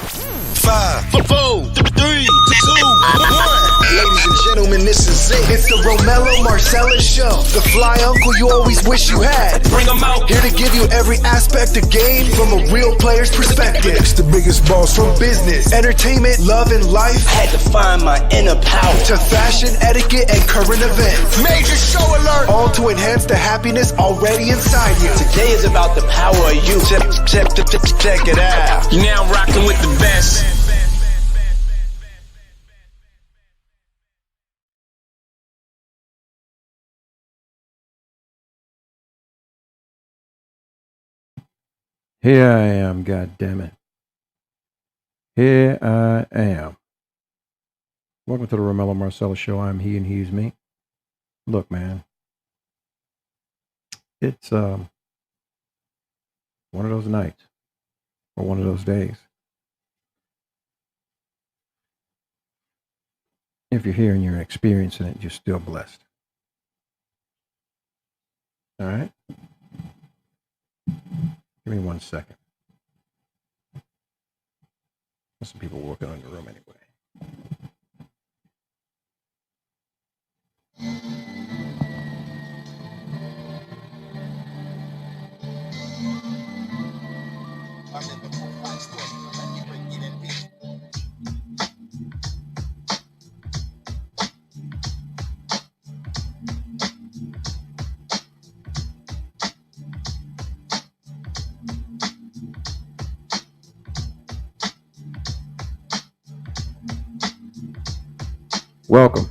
5, 4, 3, 2, 1. Ladies and gentlemen, this is it. It's the Romello Marcellus Show. The fly uncle you always wish you had. Bring them out. Here to give you every aspect of game from a real player's perspective. It's the biggest boss from business, entertainment, love, and life. Had to find my inner power. To fashion, etiquette, and current events. Major show alert. All to enhance the happiness already inside you. Today is about the power of you. Check it out. You're now rocking with the best. Here I am, God damn it. Here I am. Welcome to the Romello Marcellus Show. I'm he and he's me. Look, man. It's one of those nights or one of those days. If you're here and you're experiencing it, you're still blessed. All right? Give me 1 second. There's some people working on the room anyway. Welcome.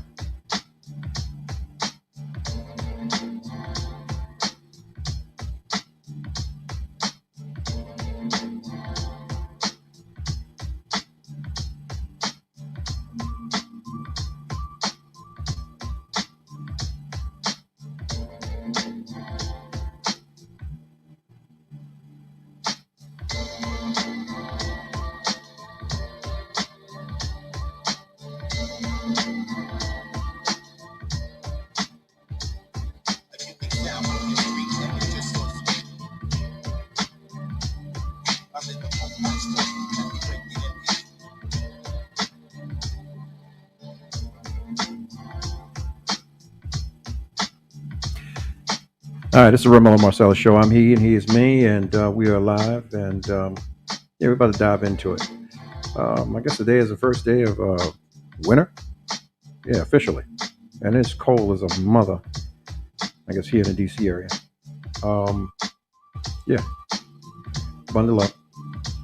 All right, this is the Romello Marcellus Show. I'm he and he is me, and we are live, and yeah, we're about to dive into it. I guess today is the first day of winter. Yeah, officially. And it's cold as a mother, I guess, here in the DC area. Yeah, bundle up,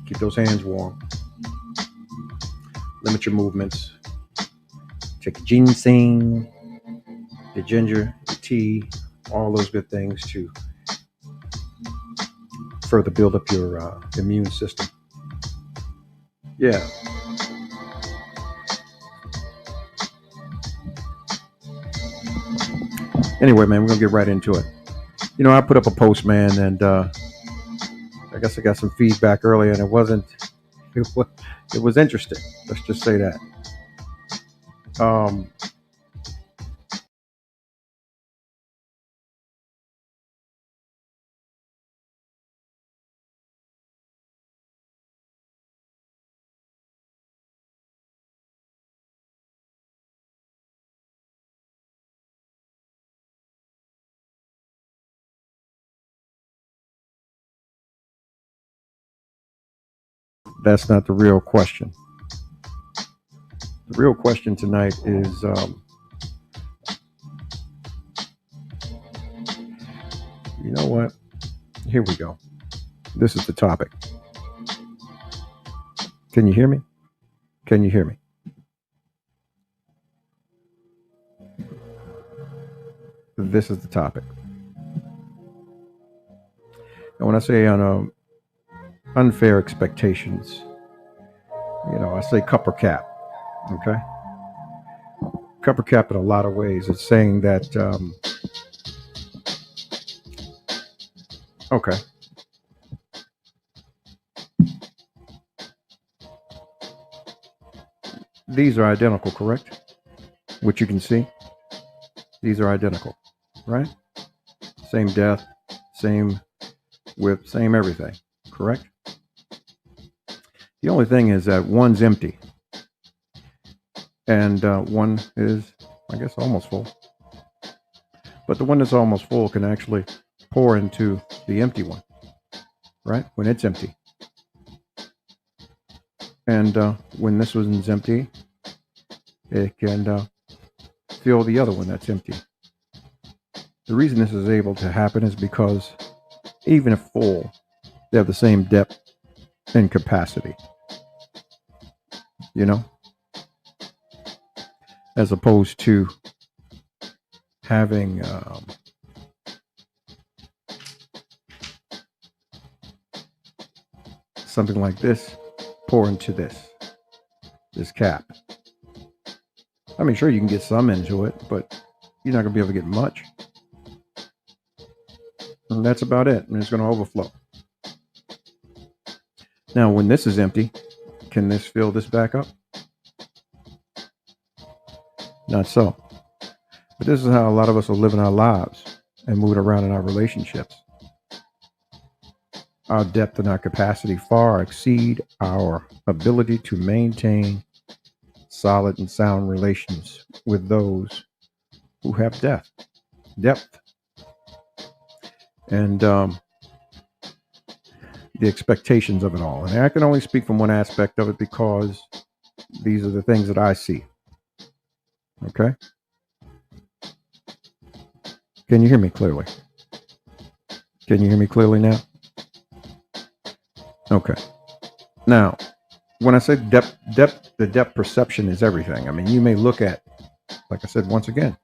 keep those hands warm, limit your movements, take the ginseng, the ginger, the tea, all those good things to further build up your immune system. Yeah. Anyway, man, we're going to get right into it. You know, I put up a post, man, and I guess I got some feedback earlier, and it was interesting. Let's just say that. That's not the real question. The real question tonight is, you know what? Here we go. This is the topic. Can you hear me? Can you hear me? This is the topic. And when I say on unfair expectations, you know, I say cup or cap. Okay, cup or cap in a lot of ways. It's saying that okay, these are identical, correct? What you can see, these are identical, right? Same depth, same width, same everything, correct? The only thing is that one's empty and one is, I guess, almost full. But the one that's almost full can actually pour into the empty one, right? When it's empty. And when this one's empty, it can fill the other one that's empty. The reason this is able to happen is because even if full, they have the same depth and capacity, you know, as opposed to having something like this pour into this cap. I mean, sure, you can get some into it, but you're not going to be able to get much. And that's about it. And it's going to overflow. Now, when this is empty, can this fill this back up? Not so. But this is how a lot of us are living our lives and moving around in our relationships. Our depth and our capacity far exceed our ability to maintain solid and sound relations with those who have depth. And the expectations of it all. And I can only speak from one aspect of it because these are the things that I see. Okay? Can you hear me clearly? Can you hear me clearly now? Okay. Now, when I say depth, the depth perception is everything. I mean, you may look at, like I said, once again,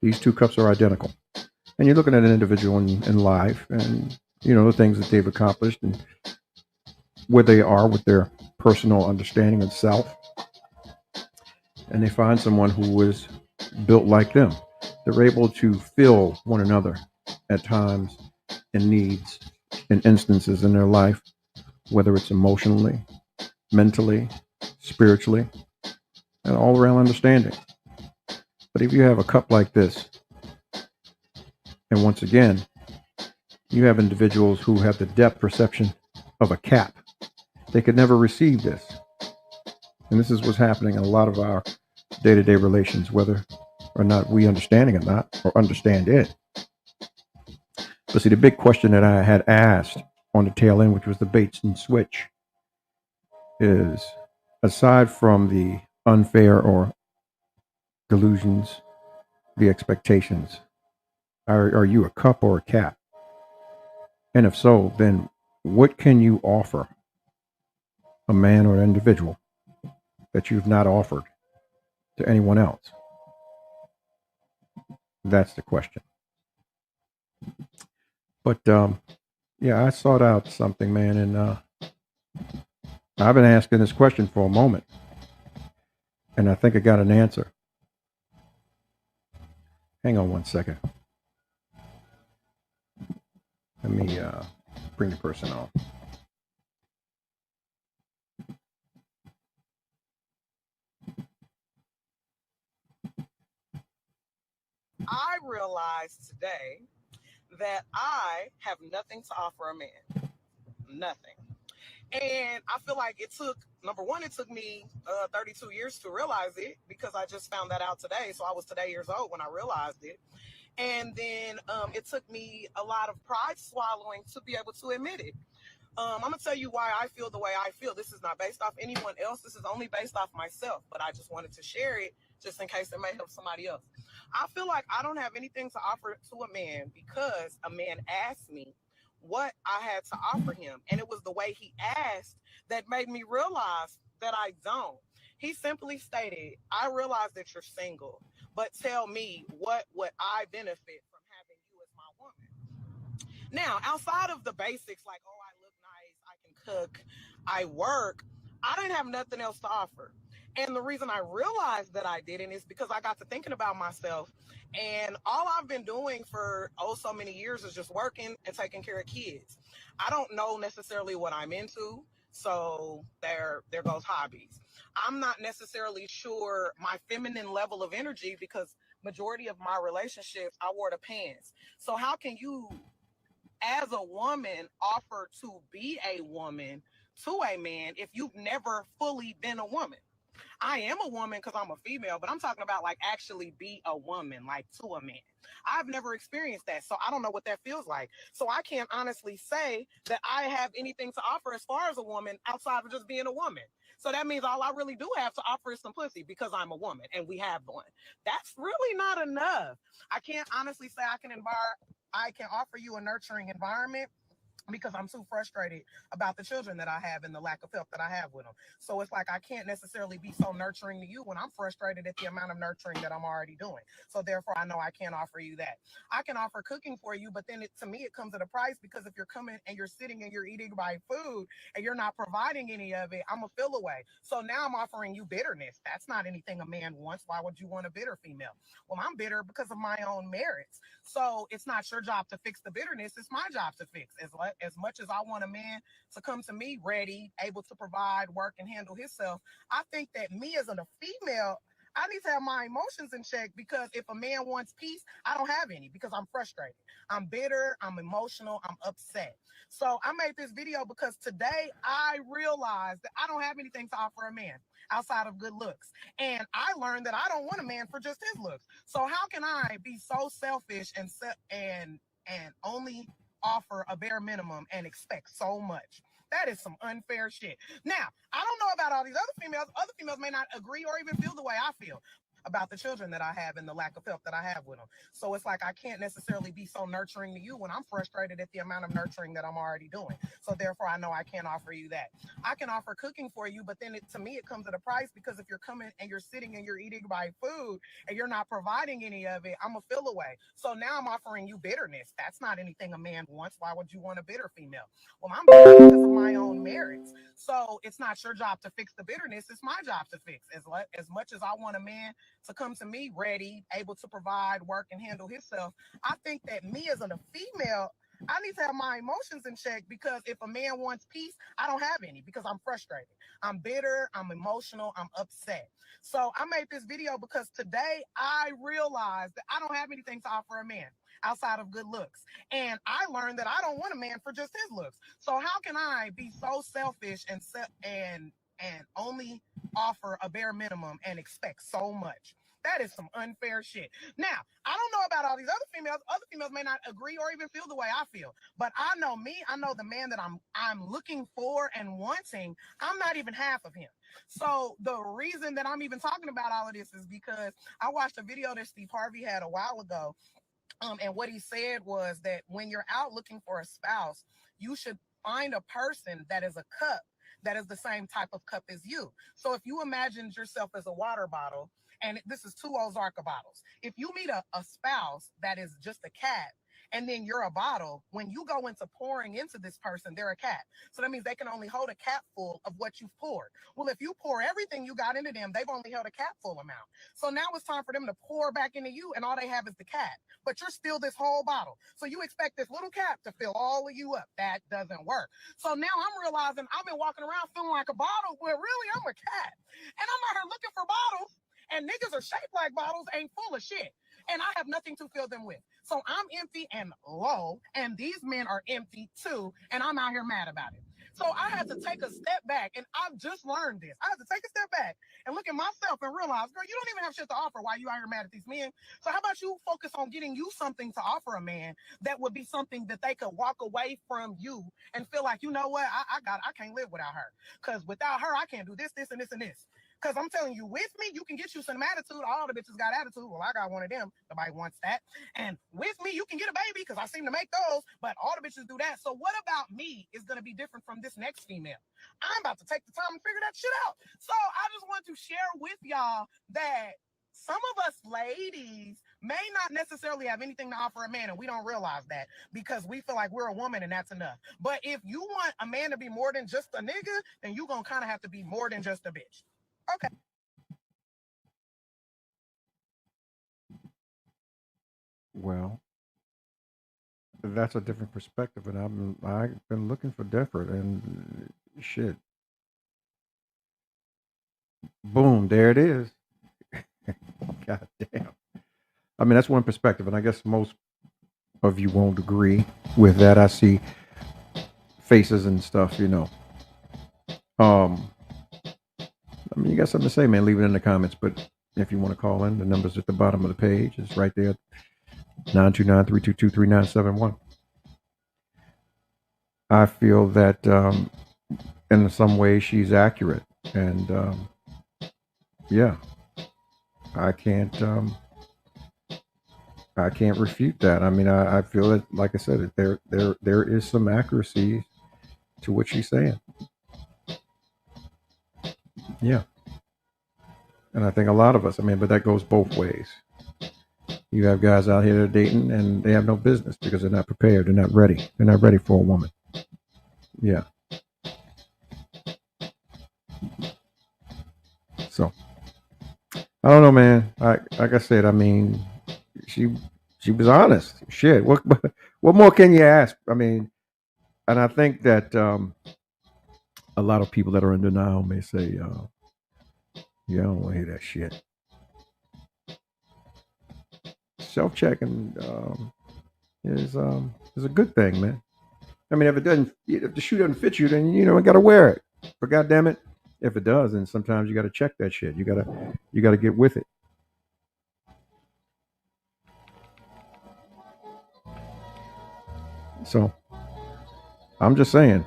these two cups are identical. And you're looking at an individual in life and, you know, the things that they've accomplished and where they are with their personal understanding of self. And they find someone who was built like them. They're able to fill one another at times in needs, in instances in their life, whether it's emotionally, mentally, spiritually, and all around understanding. But if you have a cup like this, and once again, you have individuals who have the depth perception of a cap, they could never receive this. And this is what's happening in a lot of our day-to-day relations, whether or not we understand it or not, or understand it. But see, the big question that I had asked on the tail end, which was the baits and switch, is aside from the unfair or delusions, the expectations, are you a cup or a cap? And if so, then what can you offer a man or an individual that you've not offered to anyone else? That's the question. But yeah, I sought out something, man, and I've been asking this question for a moment, and I think I got an answer. Hang on one second. Let me bring the person on. I realized today that I have nothing to offer a man. Nothing. And I feel like it took, number one, it took me 32 years to realize it because I just found that out today. So I was today years old when I realized it. And then it took me a lot of pride swallowing to be able to admit it. I'm going to tell you why I feel the way I feel. This is not based off anyone else. This is only based off myself. But I just wanted to share it just in case it may help somebody else. I feel like I don't have anything to offer to a man because a man asked me what I had to offer him. And it was the way he asked that made me realize that I don't. He simply stated, I realize that you're single, but tell me what would I benefit from having you as my woman? Now, outside of the basics like, oh, I look nice, I can cook, I work, I didn't have nothing else to offer. And the reason I realized that I didn't is because I got to thinking about myself. And all I've been doing for so many years is just working and taking care of kids. I don't know necessarily what I'm into. So there goes hobbies. I'm not necessarily sure my feminine level of energy because majority of my relationships, I wore the pants. So how can you as a woman, offer to be a woman to a man if you've never fully been a woman? I am a woman because I'm a female, but I'm talking about like actually be a woman, like to a man. I've never experienced that, so I don't know what that feels like. So I can't honestly say that I have anything to offer as far as a woman outside of just being a woman. So that means all I really do have to offer is some pussy because I'm a woman and we have one. That's really not enough. I can't honestly say I can offer you a nurturing environment because I'm too frustrated about the children that I have and the lack of help that I have with them. So it's like I can't necessarily be so nurturing to you when I'm frustrated at the amount of nurturing that I'm already doing. So therefore, I know I can't offer you that. I can offer cooking for you, but then to me, it comes at a price because if you're coming and you're sitting and you're eating my food and you're not providing any of it, I'm a feel away. So now I'm offering you bitterness. That's not anything a man wants. Why would you want a bitter female? Well, I'm bitter because of my own merits. So it's not your job to fix the bitterness. It's my job to fix. As much as I want a man to come to me ready, able to provide, work, and handle himself, I think that me as a female, I need to have my emotions in check because if a man wants peace, I don't have any because I'm frustrated. I'm bitter, I'm emotional, I'm upset. So I made this video because today I realized that I don't have anything to offer a man outside of good looks. And I learned that I don't want a man for just his looks. So how can I be so selfish and only offer a bare minimum and expect so much? That is some unfair shit. Now, I don't know about all these other females. Other females may not agree or even feel the way I feel about the children that I have and the lack of help that I have with them. So it's like I can't necessarily be so nurturing to you when I'm frustrated at the amount of nurturing that I'm already doing. So therefore, I know I can't offer you that. I can offer cooking for you, but then to me, it comes at a price because if you're coming and you're sitting and you're eating my food and you're not providing any of it, I'm a feel away. So now I'm offering you bitterness. That's not anything a man wants. Why would you want a bitter female? Well, I'm bitter because of my own merits. So it's not your job to fix the bitterness. It's my job to fix. As much as I want a man to come to me ready, able to provide, work, and handle himself, I think that me as a female, I need to have my emotions in check because if a man wants peace, I don't have any because I'm frustrated. I'm bitter, I'm emotional, I'm upset. So I made this video because today I realized that I don't have anything to offer a man outside of good looks. And I learned that I don't want a man for just his looks. So how can I be so selfish and only offer a bare minimum and expect so much? That is some unfair shit. Now, I don't know about all these other females. Other females may not agree or even feel the way I feel. But I know me, I know the man that I'm looking for and wanting, I'm not even half of him. So the reason that I'm even talking about all of this is because I watched a video that Steve Harvey had a while ago. And what he said was that when you're out looking for a spouse, you should find a person that is a cup that is the same type of cup as you. So if you imagined yourself as a water bottle, and this is 2 Ozarka bottles, if you meet a spouse that is just a cat, and then you're a bottle, when you go into pouring into this person, they're a cat. So that means they can only hold a cap full of what you've poured. Well, if you pour everything you got into them, they've only held a cap full amount. So now it's time for them to pour back into you, and all they have is the cap. But you're still this whole bottle. So you expect this little cap to fill all of you up. That doesn't work. So now I'm realizing I've been walking around feeling like a bottle where really I'm a cat. And I'm out here looking for bottles, and niggas are shaped like bottles, ain't full of shit. And I have nothing to fill them with. So I'm empty and low, and these men are empty too, and I'm out here mad about it. So I had to take a step back, and I've just learned this. I had to take a step back and look at myself and realize, girl, you don't even have shit to offer. Why you out here mad at these men? So how about you focus on getting you something to offer a man that would be something that they could walk away from you and feel like, you know what, I can't live without her. Because without her, I can't do this, this, and this, and this. Because I'm telling you, with me, you can get you some attitude. All the bitches got attitude. Well, I got one of them. Nobody wants that. And with me, you can get a baby because I seem to make those. But all the bitches do that. So what about me is going to be different from this next female? I'm about to take the time and figure that shit out. So I just want to share with y'all that some of us ladies may not necessarily have anything to offer a man, and we don't realize that because we feel like we're a woman and that's enough. But if you want a man to be more than just a nigga, then you're going to kind of have to be more than just a bitch. Okay. Well, that's a different perspective, and I've been looking for different, and shit, boom, there it is. God damn. I mean, that's one perspective, and I guess most of you won't agree with that. I see faces and stuff, Um, I mean, you got something to say, man, leave it in the comments. But if you want to call in, the number's at the bottom of the page. It's right there, 929-322-3971. I feel that in some way she's accurate. And yeah, I can't refute that. I mean, I feel that, like I said, that there is some accuracy to what she's saying. Yeah. And I think a lot of us, I mean, but that goes both ways. You have guys out here that are dating and they have no business because they're not prepared. They're not ready. They're not ready for a woman. Yeah. So I don't know, man. Like I said, I mean, she was honest. Shit. What more can you ask? I mean, and I think that a lot of people that are in denial may say, "Yeah, I don't want to hear that shit." Self-checking is a good thing, man. I mean, if the shoe doesn't fit you, then you got to wear it. But goddamn it, if it does, then sometimes you got to check that shit. You gotta get with it. So I'm just saying.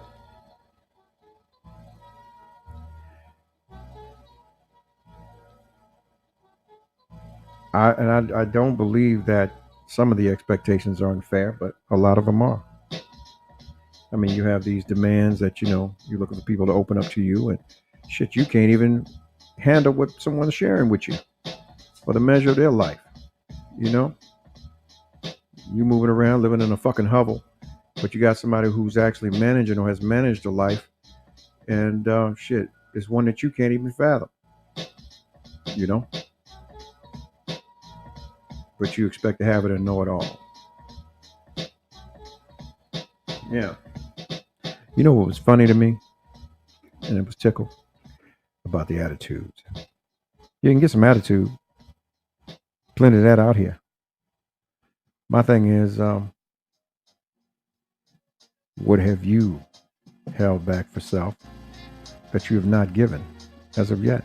I don't believe that some of the expectations are unfair, but a lot of them are. I mean, you have these demands that you're looking for people to open up to you, and shit, you can't even handle what someone's sharing with you for the measure of their life. You know, you moving around, living in a fucking hovel, but you got somebody who's actually managing or has managed a life, and shit, it's one that you can't even fathom. You know, but you expect to have it and know it all. Yeah. You know what was funny to me, and it was tickle about the attitudes. You can get some attitude, plenty of that out here. My thing is, what have you held back for self that you have not given as of yet?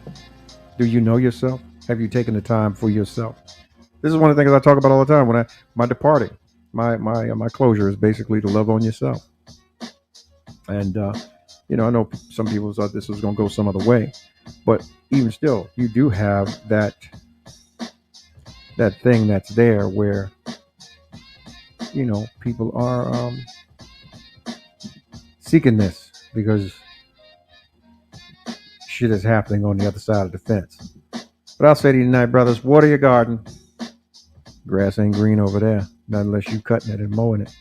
Do you know yourself? Have you taken the time for yourself? This is one of the things I talk about all the time when my departing, my closure is basically to love on yourself. And I know some people thought this was going to go some other way, but even still, you do have that thing that's there where people are seeking this because shit is happening on the other side of the fence. But I'll say to you tonight, brothers, water your garden. Grass ain't green over there, not unless you cutting it and mowing it.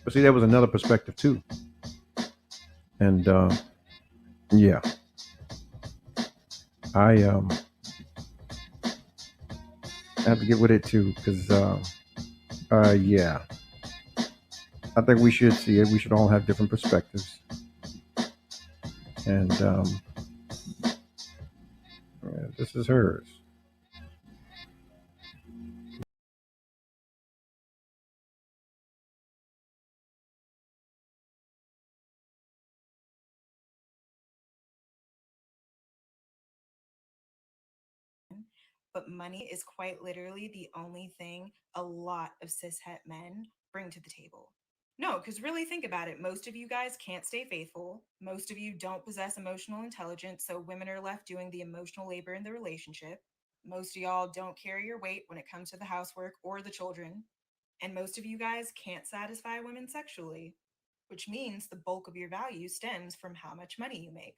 But see, there was another perspective too. And yeah, I have to get with it too, because yeah, I think we should see it. We should all have different perspectives. And this is hers. But money is quite literally the only thing a lot of cishet men bring to the table. No, because really think about it. Most of you guys can't stay faithful. Most of you don't possess emotional intelligence, so women are left doing the emotional labor in the relationship. Most of y'all don't carry your weight when it comes to the housework or the children. And most of you guys can't satisfy women sexually, which means the bulk of your value stems from how much money you make.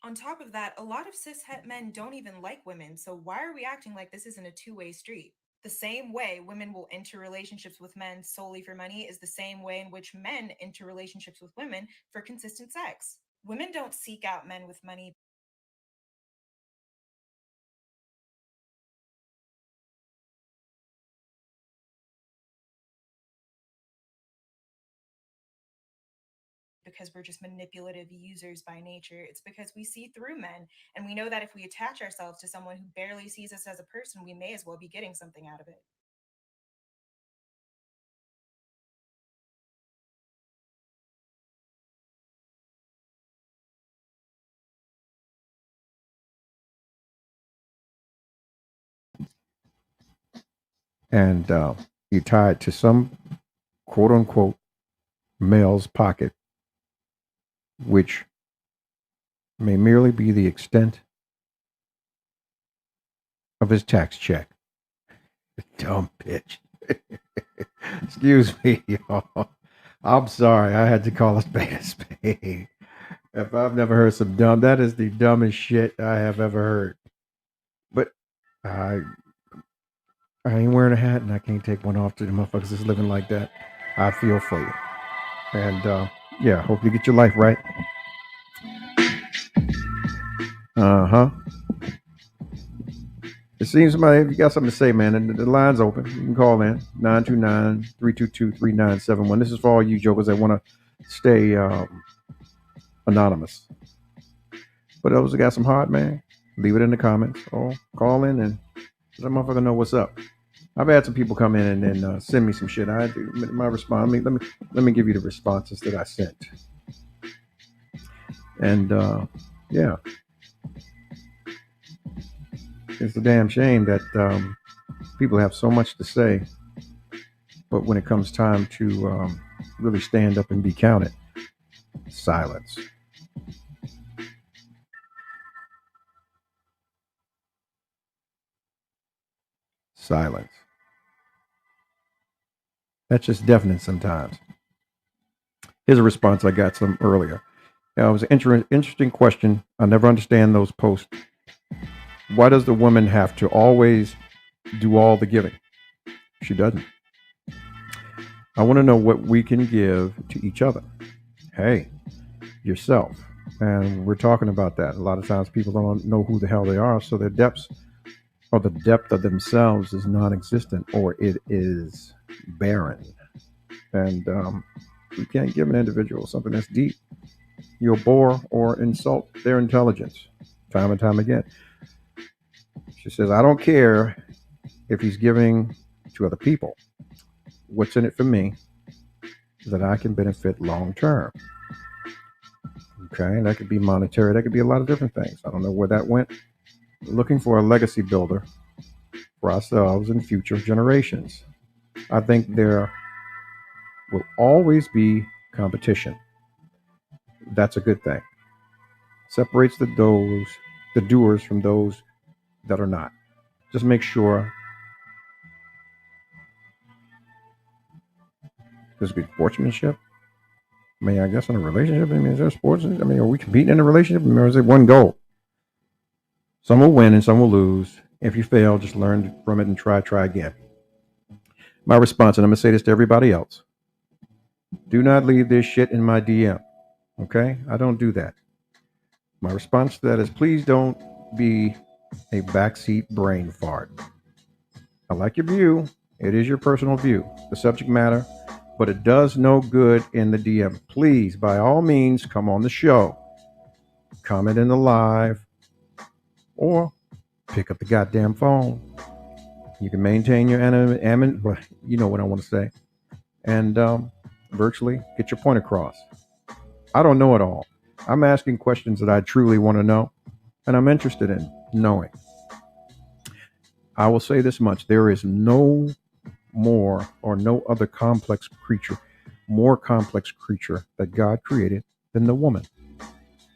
On top of that, a lot of cishet men don't even like women, so why are we acting like this isn't a two-way street? The same way women will enter relationships with men solely for money is the same way in which men enter relationships with women for consistent sex. Women don't seek out men with money. because we're just manipulative users by nature. It's because we see through men, and we know that if we attach ourselves to someone who barely sees us as a person, we may as well be getting something out of it. And you tie it to some quote unquote male's pocket, which may merely be the extent of his tax check. Dumb bitch. Excuse me, y'all. I'm sorry. I had to call a spade a spade. If I've never heard some dumb, that is the dumbest shit I have ever heard. But I ain't wearing a hat and I can't take one off to the motherfuckers that's living like that. I feel for you. And yeah, hope you get your life right. Uh-huh. It seems somebody, if you got something to say, man, and the line's open. You can call in 929-322-3971. This is for all you jokers that want to stay anonymous. But those that got some heart, man, leave it in the comments or call in and let motherfucker know what's up. I've had some people come in and then send me some shit. I do my response. Let me give you the responses that I sent. And yeah, it's a damn shame that people have so much to say, but when it comes time to really stand up and be counted, silence. Silence. That's just deafening sometimes. Here's a response I got some earlier. It was an interesting question. I never understand those posts. Why does the woman have to always do all the giving? She doesn't. I want to know what we can give to each other. Hey, yourself. And we're talking about that. A lot of times people don't know who the hell they are, so their depths or the depth of themselves is non-existent, or it is barren. And you can't give an individual something that's deep. You'll bore or insult their intelligence time and time again. She says, I don't care if he's giving to other people. What's in it for me is that I can benefit long term. Okay, that could be monetary. That could be a lot of different things. I don't know where that went. Looking for a legacy builder for ourselves and future generations. I think there will always be competition. That's a good thing. Separates the doers from those that are not. Just make sure there's good sportsmanship. I mean, I guess in a relationship, I mean, is there sports? I mean, are we competing in a relationship? Or is it one goal? Some will win and some will lose. If you fail, just learn from it and try again. My response, and I'm going to say this to everybody else. Do not leave this shit in my DM. Okay? I don't do that. My response to that is please don't be a backseat brain fart. I like your view. It is your personal view, the subject matter, but it does no good in the DM. Please, by all means, come on the show, comment in the live, or pick up the goddamn phone. You can maintain your well, you know what I want to say, and virtually get your point across. I don't know it all. I'm asking questions that I truly want to know, and I'm interested in knowing. I will say this much. There is no more or no other more complex creature that God created than the woman.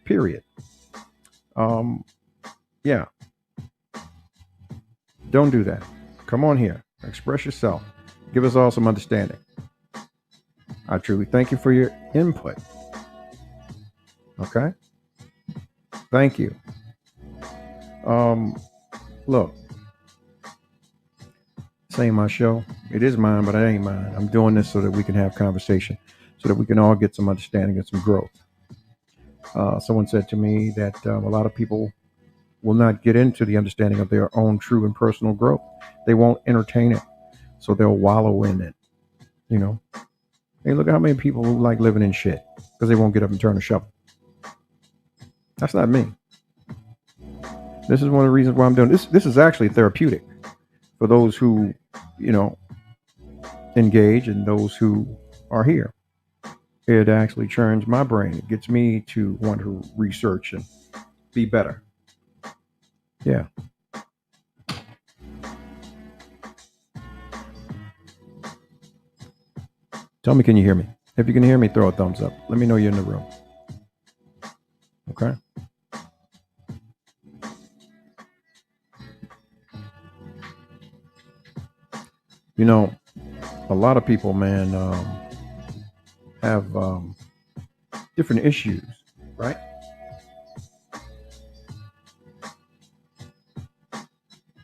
Period. Yeah. Don't do that. Come on here. Express yourself. Give us all some understanding. I truly thank you for your input. Okay? Thank you. Look. This ain't my show. It is mine, but it ain't mine. I'm doing this so that we can have conversation, so that we can all get some understanding and some growth. Someone said to me that a lot of people will not get into the understanding of their own true and personal growth. They won't entertain it, so they'll wallow in it. You know, Hey, look at how many people who like living in shit because they won't get up and turn a shovel. That's not me. This is one of the reasons why I'm doing this. This is actually therapeutic for those who, engage and those who are here. It actually churns my brain. It gets me to want to research and be better. Yeah. Tell me, can you hear me? If you can hear me, throw a thumbs up. Let me know you're in the room. Okay. A lot of people, man, have different issues, right?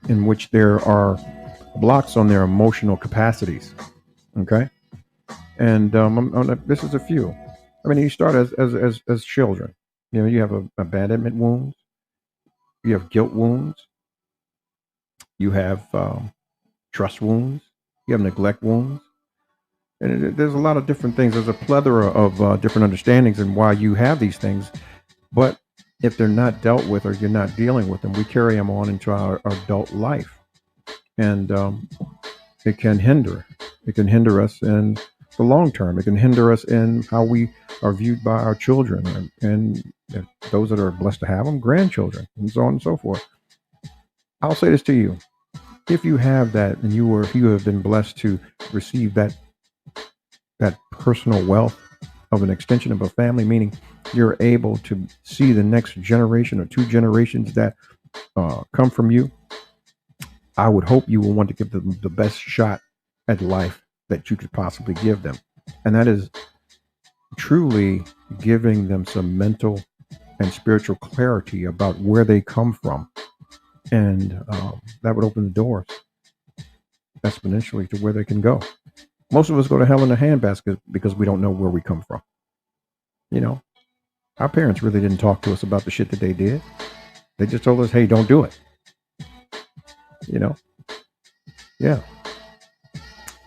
In which there are blocks on their emotional capacities. Okay. And this is a few. I mean, you start as children. You have abandonment wounds. You have guilt wounds. You have trust wounds. You have neglect wounds. And there's a lot of different things. There's a plethora of different understandings and why you have these things. But if they're not dealt with or you're not dealing with them, we carry them on into our adult life. And it can hinder. It can hinder us in the long term. It can hinder us in how we are viewed by our children and those that are blessed to have them, grandchildren, and so on and so forth. I'll say this to you. If you have that and if you have been blessed to receive that personal wealth of an extension of a family, meaning you're able to see the next generation or two generations that come from you, I would hope you will want to give them the best shot at life that you could possibly give them. And that is truly giving them some mental and spiritual clarity about where they come from. And that would open the doors exponentially to where they can go. Most of us go to hell in a handbasket because we don't know where we come from. Our parents really didn't talk to us about the shit that they did. They just told us, hey, don't do it. Yeah.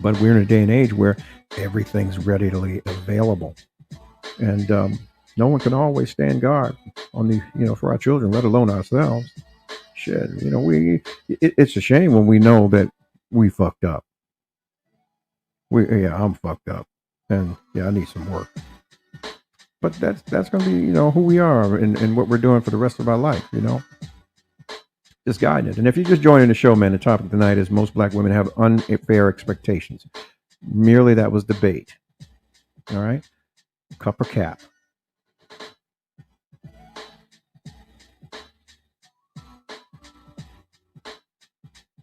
But we're in a day and age where everything's readily available. And no one can always stand guard on the, for our children, let alone ourselves. Shit, it's a shame when we know that we fucked up. I'm fucked up. And I need some work. But that's going to be, who we are and what we're doing for the rest of our life, Just guiding it. And if you're just joining the show, man, the topic tonight is most black women have unfair expectations. Merely that was debate. All right? Cup or cap.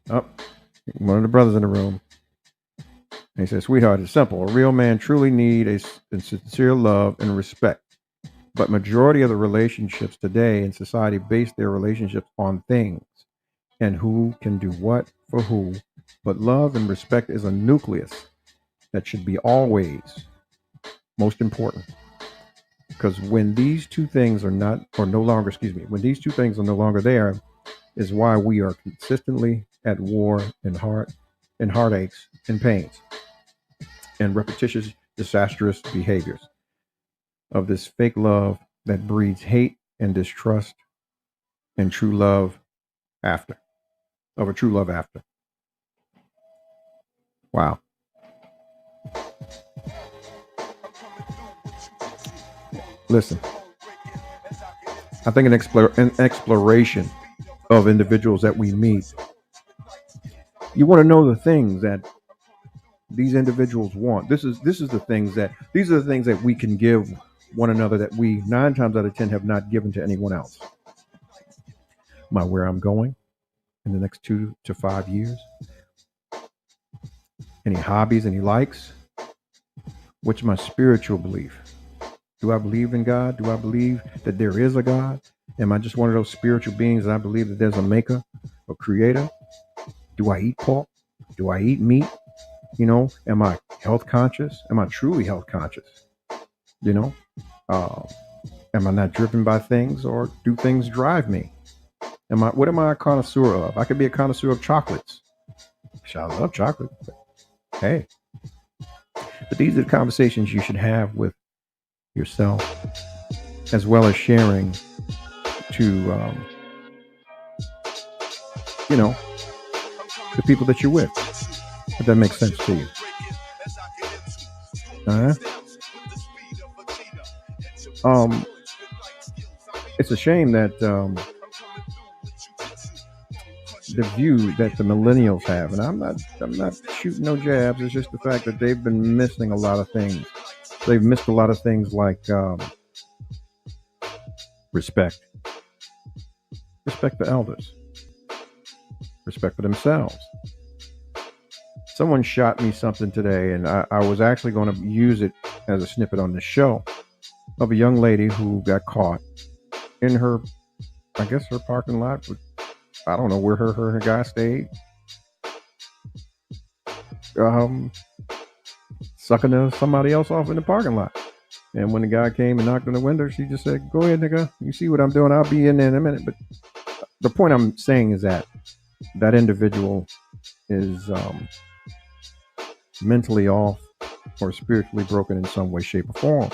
Oh, one of the brothers in the room. And he says, sweetheart, it's simple. A real man truly needs a sincere love and respect. But majority of the relationships today in society base their relationships on things and who can do what for who. But love and respect is a nucleus that should be always most important. Because when these two things are when these two things are no longer there, is why we are consistently at war and heartaches and pains and repetitious, disastrous behaviors of this fake love that breeds hate and distrust and true love after. Wow. Listen, I think an exploration of individuals that we meet, you want to know the things that these individuals want. These are the things that we can give one another that we 9 times out of 10 have not given to anyone else. Where I'm going in the next 2 to 5 years. Any hobbies, any likes? What's my spiritual belief? Do I believe in God? Do I believe that there is a God? Am I just one of those spiritual beings that I believe that there's a maker, a creator? Do I eat pork? Do I eat meat? Am I health conscious? Am I truly health conscious? Am I not driven by things, or do things drive me? What am I a connoisseur of? I could be a connoisseur of chocolates. I love chocolate. But hey, But these are the conversations you should have with yourself, as well as sharing to, the people that you're with, if that makes sense to you. It's a shame that the view that the millennials have, and I'm not shooting no jabs. It's just the fact that they've been missing a lot of things. They've missed a lot of things like respect for elders, respect for themselves. Someone shot me something today, and I was actually going to use it as a snippet on the show of a young lady who got caught in her, I guess, her parking lot. I don't know where her guy stayed. Sucking somebody else off in the parking lot. And when the guy came and knocked on the window, she just said, "Go ahead, nigga. You see what I'm doing? I'll be in there in a minute." But the point I'm saying is that individual is mentally off or spiritually broken in some way, shape, or form.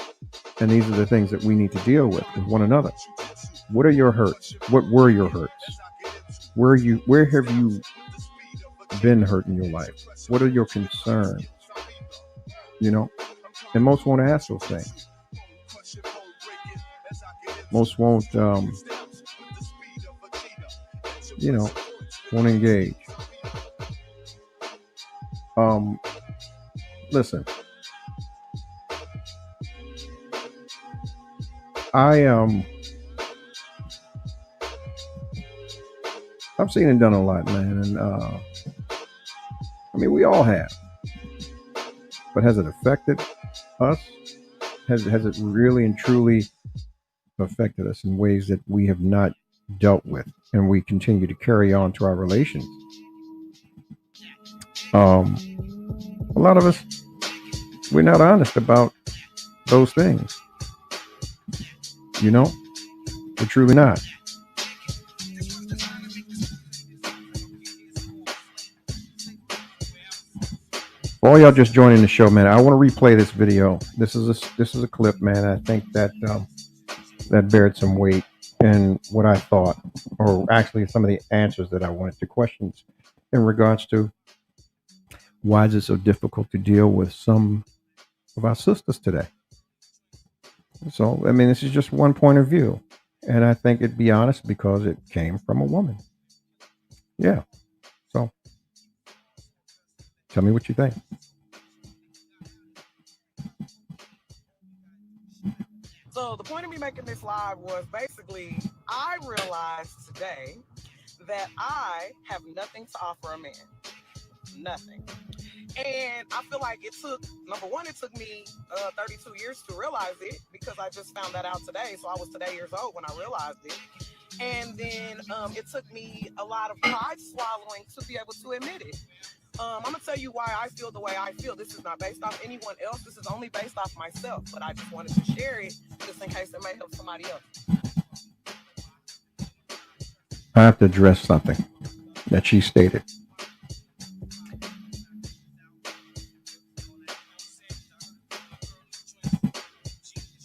And these are the things that we need to deal with one another. What are your hurts? What were your hurts? Where have you been hurt in your life? What are your concerns? And most won't ask those things. Most won't, won't engage. Listen, I've seen and done a lot, man, and we all have. But has it affected us? Has it really and truly affected us in ways that we have not dealt with, and we continue to carry on to our relations? A lot of us, we're not honest about those things. We're truly not. For all y'all just joining the show, man, I want to replay this video. This is a clip, man. I think that that bared some weight in what I thought, or actually some of the answers that I wanted to questions in regards to why is it so difficult to deal with some of our sisters today. So, this is just one point of view, and I think it'd be honest because it came from a woman. Yeah. So, tell me what you think. So the point of me making this live was basically I realized today that I have nothing to offer a man. Nothing. And I feel like it took me 32 years to realize it, because I just found that out today. So I was today years old when I realized it. And then it took me a lot of pride swallowing to be able to admit it. I'm going to tell you why I feel the way I feel. This is not based off anyone else. This is only based off myself. But I just wanted to share it just in case it may help somebody else. I have to address something that she stated.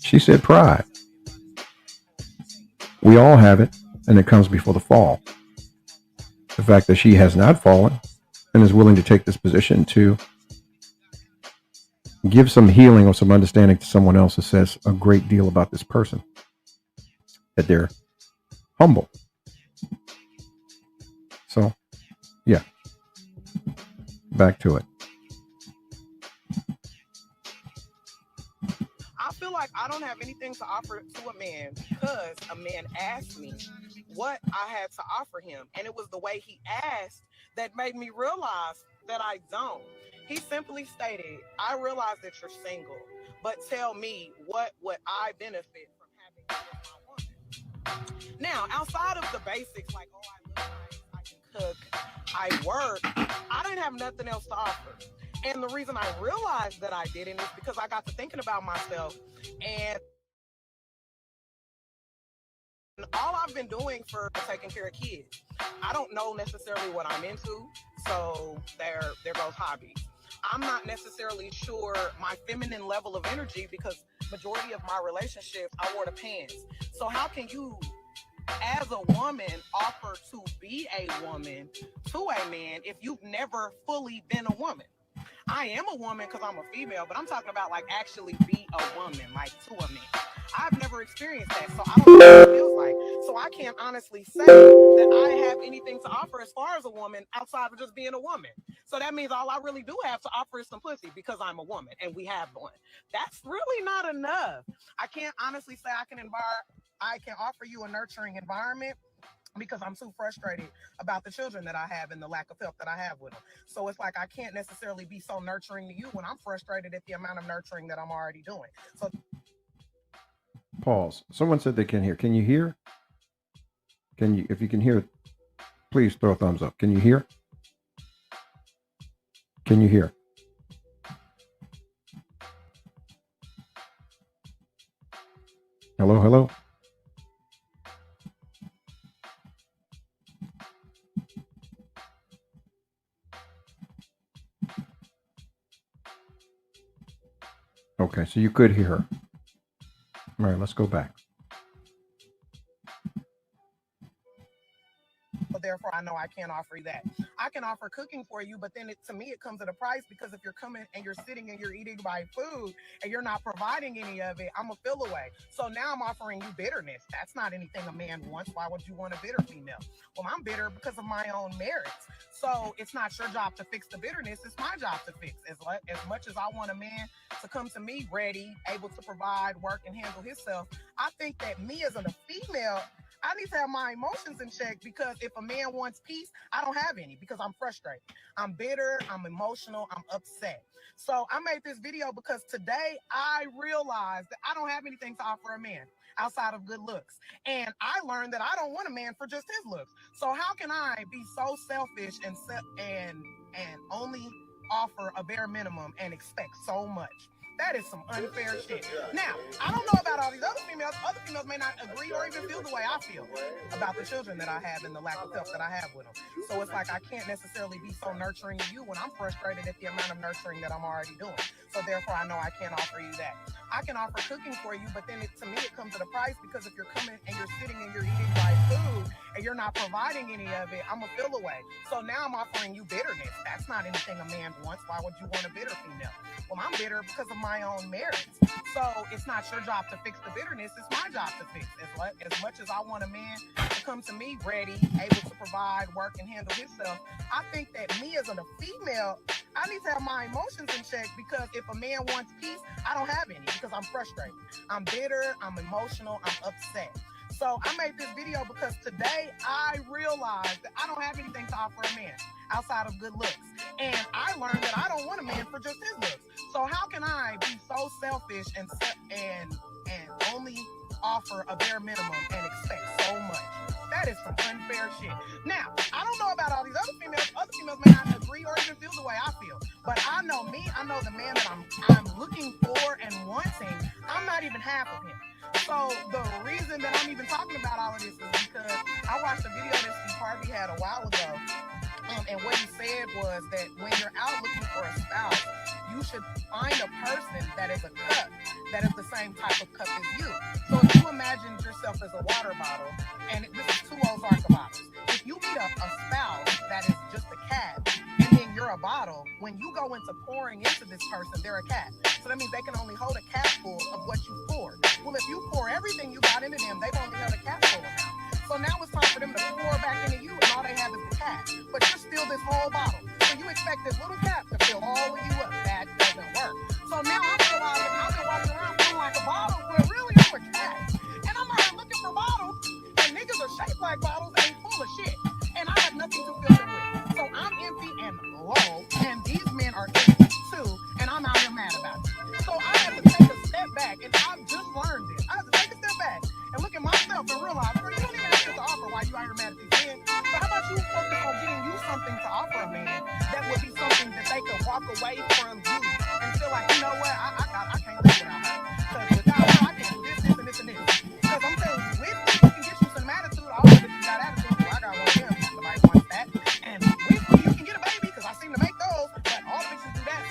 She said pride. We all have it, and it comes before the fall. The fact that she has not fallen and is willing to take this position to give some healing or some understanding to someone else, says a great deal about this person. That they're humble. So, yeah. Back to it. I feel like I don't have anything to offer to a man because a man asked me what I had to offer him. And it was the way he asked that made me realize that I don't. He simply stated, "I realize that you're single, but tell me what would I benefit from having you as my woman?" Now, outside of the basics, like, oh, I look nice, I can cook, I work, I didn't have nothing else to offer. And the reason I realized that I didn't is because I got to thinking about myself, and all I've been doing for taking care of kids. I don't know necessarily what I'm into, so there goes hobbies. I'm not necessarily sure my feminine level of energy because majority of my relationships, I wore the pants. So how can you, as a woman, offer to be a woman to a man if you've never fully been a woman? I am a woman because I'm a female, but I'm talking about like actually be a woman, like to a man. I've never experienced that, so I don't know what it feels like. So I can't honestly say that I have anything to offer as far as a woman outside of just being a woman. So that means all I really do have to offer is some pussy because I'm a woman and we have one. That's really not enough. I can't honestly say I can offer you a nurturing environment because I'm too frustrated about the children that I have and the lack of help that I have with them. So it's like I can't necessarily be so nurturing to you when I'm frustrated at the amount of nurturing that I'm already doing. So Pause. Someone said they can hear. Can you hear? Can you? If you can hear, please throw a thumbs up. Can you hear? Can you hear? Hello, hello. Okay, so you could hear her. All right, let's go back. So therefore, I know I can't offer you that. I can offer cooking for you, but then to me, it comes at a price because if you're coming and you're sitting and you're eating my food and you're not providing any of it, I'm a feel away. So now I'm offering you bitterness. That's not anything a man wants. Why would you want a bitter female? Well, I'm bitter because of my own merits. So it's not your job to fix the bitterness. It's my job to fix. As much as I want a man to come to me ready, able to provide, work, and handle himself, I think that me as a female, I need to have my emotions in check because if a man wants peace, I don't have any because I'm frustrated. I'm bitter, I'm emotional, I'm upset. So I made this video because today I realized that I don't have anything to offer a man outside of good looks. And I learned that I don't want a man for just his looks. So how can I be so selfish and only offer a bare minimum and expect so much? That is some unfair shit. Now, I don't know about all these other females. Other females may not agree or even feel the way I feel about the children that I have and the lack of help that I have with them. So it's like I can't necessarily be so nurturing to you when I'm frustrated at the amount of nurturing that I'm already doing. So therefore, I know I can't offer you that. I can offer cooking for you, but then to me, it comes at a price because if you're coming and you're sitting and you're eating my food and you're not providing any of it, I'm a feel away. So now I'm offering you bitterness. That's not anything a man wants. Why would you want a bitter female? Well, I'm bitter because of my own merits. So it's not your job to fix the bitterness. It's my job to fix. As much as I want a man to come to me ready, able to provide, work, and handle himself, I think that me as a female, I need to have my emotions in check because if a man wants peace, I don't have any because I'm frustrated. I'm bitter, I'm emotional, I'm upset. So I made this video because today I realized that I don't have anything to offer a man outside of good looks. And I learned that I don't want a man for just his looks. So how can I be so selfish and only offer a bare minimum and expect so much? That is some unfair shit. Now, I don't know about all these other females. Other females may not agree or even feel the way I feel. But I know me, I know the man that I'm looking for and wanting, I'm not even half of him. So the reason that I'm even talking about all of this is because I watched a video that Steve Harvey had a while ago. And what he said was that when you're out looking for a spouse, you should find a person that is a cup, that is the same type of cup as you. So if you imagine yourself as a water bottle, and this is 2 Ozarka bottles, if you meet a spouse that is just a cap, and then you're a bottle, when you go into pouring into this person, they're a cap. So that means they can only hold a cap full of what you poured. Well, if you pour everything you got into them, they've only held a cap full amount. So now it's time for them to pour back into you, and all they have is the cap. But you're still this whole bottle. So you expect this little cap to fill all of you up. That doesn't work. So now I'm realizing I've been walking around feeling like a bottle, but really I'm a cap. And I'm out here looking for bottles, and niggas are shaped like bottles and full of shit. And I have nothing to fill them with. So I'm empty and low, and these men are empty too, and I'm out here mad about it. So I have to take a step back, and I've just learned this. I have to take a step back and look at myself and realize, you don't even have shit to offer while you out here mad at these men. So how about you focus on getting you something to offer a man that would be something that they could walk away from you and feel like, you know what, I can't live without her. Because without her, I can't do this, this, and this, and this. Because I'm telling you, with me, you can get you some attitude. All of it, you got attitude. Well, I got one of them. Somebody wants that. And with me, you can get a baby, because I seem to make those. But all the bitches do that.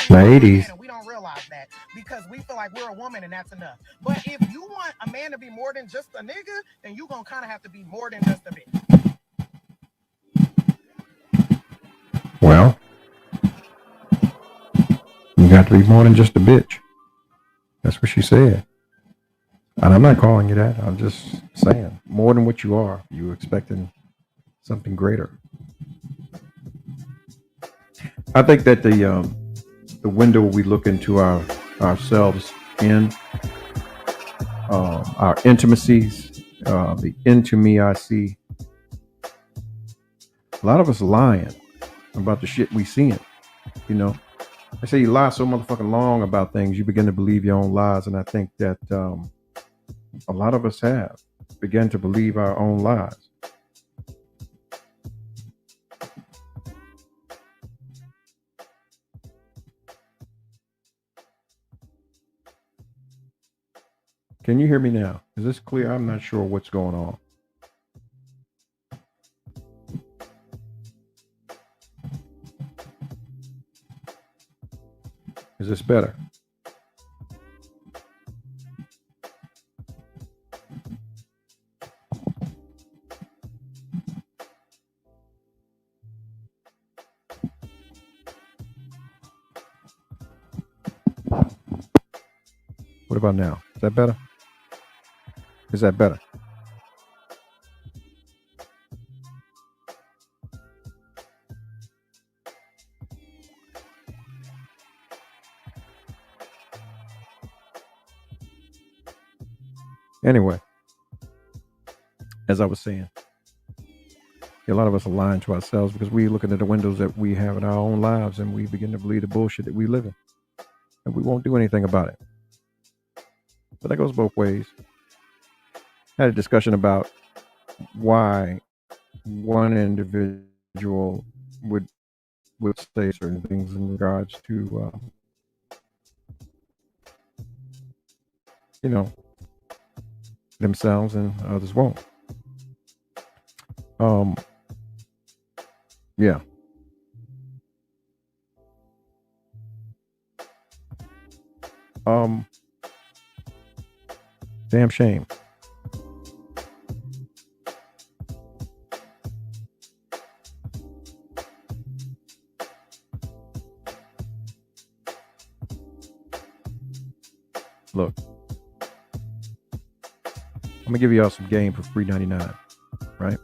we're a man 80s. and we don't realize that because we feel like we're a woman and that's enough. But if you want a man to be more than just a nigga, then you're going to kind of have to be more than just a bitch. Well, you got to be more than just a bitch. That's what she said. And I'm not calling you that. I'm just saying, more than what you are. You're expecting something greater. I think that the window we look into ourselves in, our intimacies, the into me I see. A lot of us lying about the shit we seeing. You know, I say you lie so motherfucking long about things, you begin to believe your own lies, and I think that a lot of us have begun to believe our own lies. Can you hear me now? Is this clear? I'm not sure what's going on. Is this better? What about now? Is that better? Is that better? Anyway, as I was saying, a lot of us are lying to ourselves because we're looking at the windows that we have in our own lives and we begin to believe the bullshit that we live in. And we won't do anything about it. But that goes both ways. I had a discussion about why one individual would say certain things in regards to, themselves and others won't. Yeah. Damn shame. Look, I'm gonna give y'all some game for $3.99, right?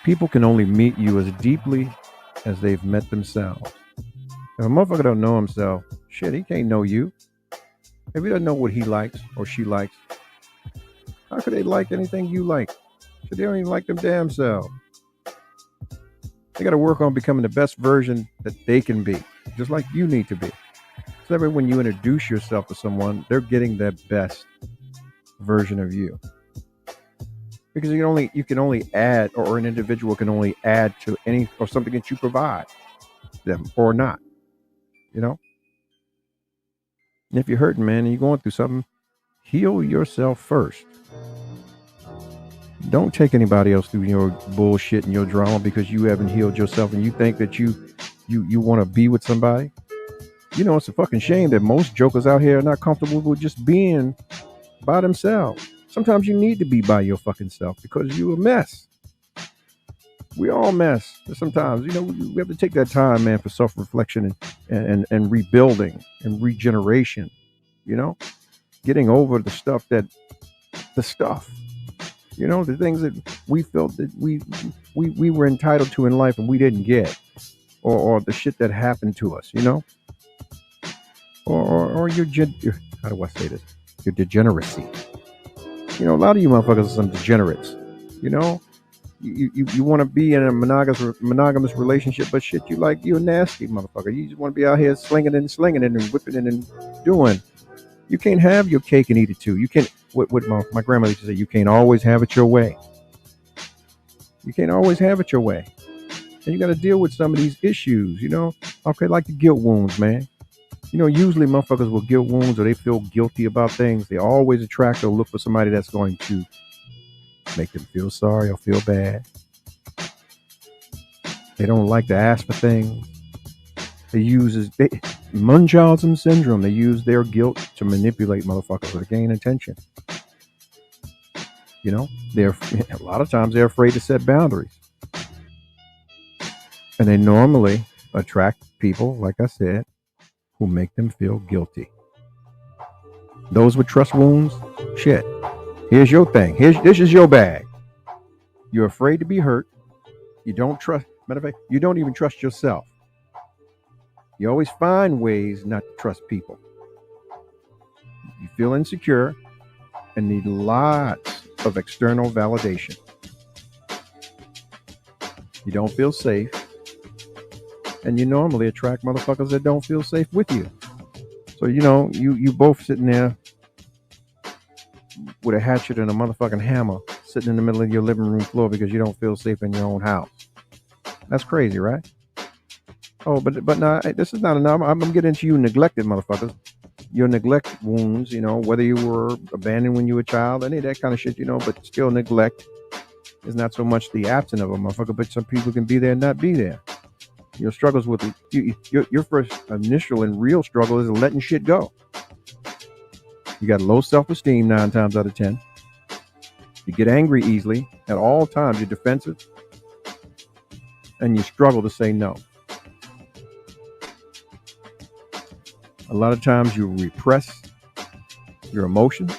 People can only meet you as deeply as they've met themselves. If a motherfucker don't know himself, shit, he can't know you. If he doesn't know what he likes or she likes, how could they like anything you like? So they don't even like them damn selves. They got to work on becoming the best version that they can be, just like you need to be. So that way when you introduce yourself to someone, they're getting their best version of you. Because you can only add, or an individual can only add to any or something that you provide them or not. You know? And if you're hurting, man, and you're going through something, heal yourself first. Don't take anybody else through your bullshit and your drama because you haven't healed yourself and you think that you want to be with somebody. You know, it's a fucking shame that most jokers out here are not comfortable with just being by themselves. Sometimes you need to be by your fucking self because you're a mess. We all mess. Sometimes, we have to take that time, man, for self-reflection and rebuilding and regeneration, getting over the stuff, the things that we felt that we were entitled to in life and we didn't get, or the shit that happened to us, or your, how do I say this? Your degeneracy. A lot of you motherfuckers are some degenerates, You want to be in a monogamous relationship, but shit, you're a nasty motherfucker. You just want to be out here slinging and whipping it and doing. You can't have your cake and eat it too. You can't. What my grandmother used to say, you can't always have it your way. You can't always have it your way, and you got to deal with some of these issues. Okay, like the guilt wounds, man. Usually motherfuckers with guilt wounds or they feel guilty about things. They always attract or look for somebody that's going to make them feel sorry or feel bad. They don't like to ask for things. Munchausen syndrome. They use their guilt to manipulate motherfuckers to gain attention. You know, a lot of times they're afraid to set boundaries. And they normally attract people, like I said, who make them feel guilty. Those with trust wounds, shit. Here's your thing. This is your bag. You're afraid to be hurt. You don't trust. Matter of fact, you don't even trust yourself. You always find ways not to trust people. You feel insecure and need lots of external validation. You don't feel safe. And you normally attract motherfuckers that don't feel safe with you. So, you know, you both sitting there with a hatchet and a motherfucking hammer sitting in the middle of your living room floor because you don't feel safe in your own house. That's crazy, right? Oh, but no, this is not enough. I'm gonna get into you neglected motherfuckers. Your neglect wounds, you know, whether you were abandoned when you were a child, any of that kind of shit, you know, but still neglect is not so much the absence of a motherfucker, but some people can be there and not be there. Your struggles with your first initial and real struggle is letting shit go. You got low self-esteem 9 times out of 10. You get angry easily at all times. You're defensive. And you struggle to say no. A lot of times you repress your emotions.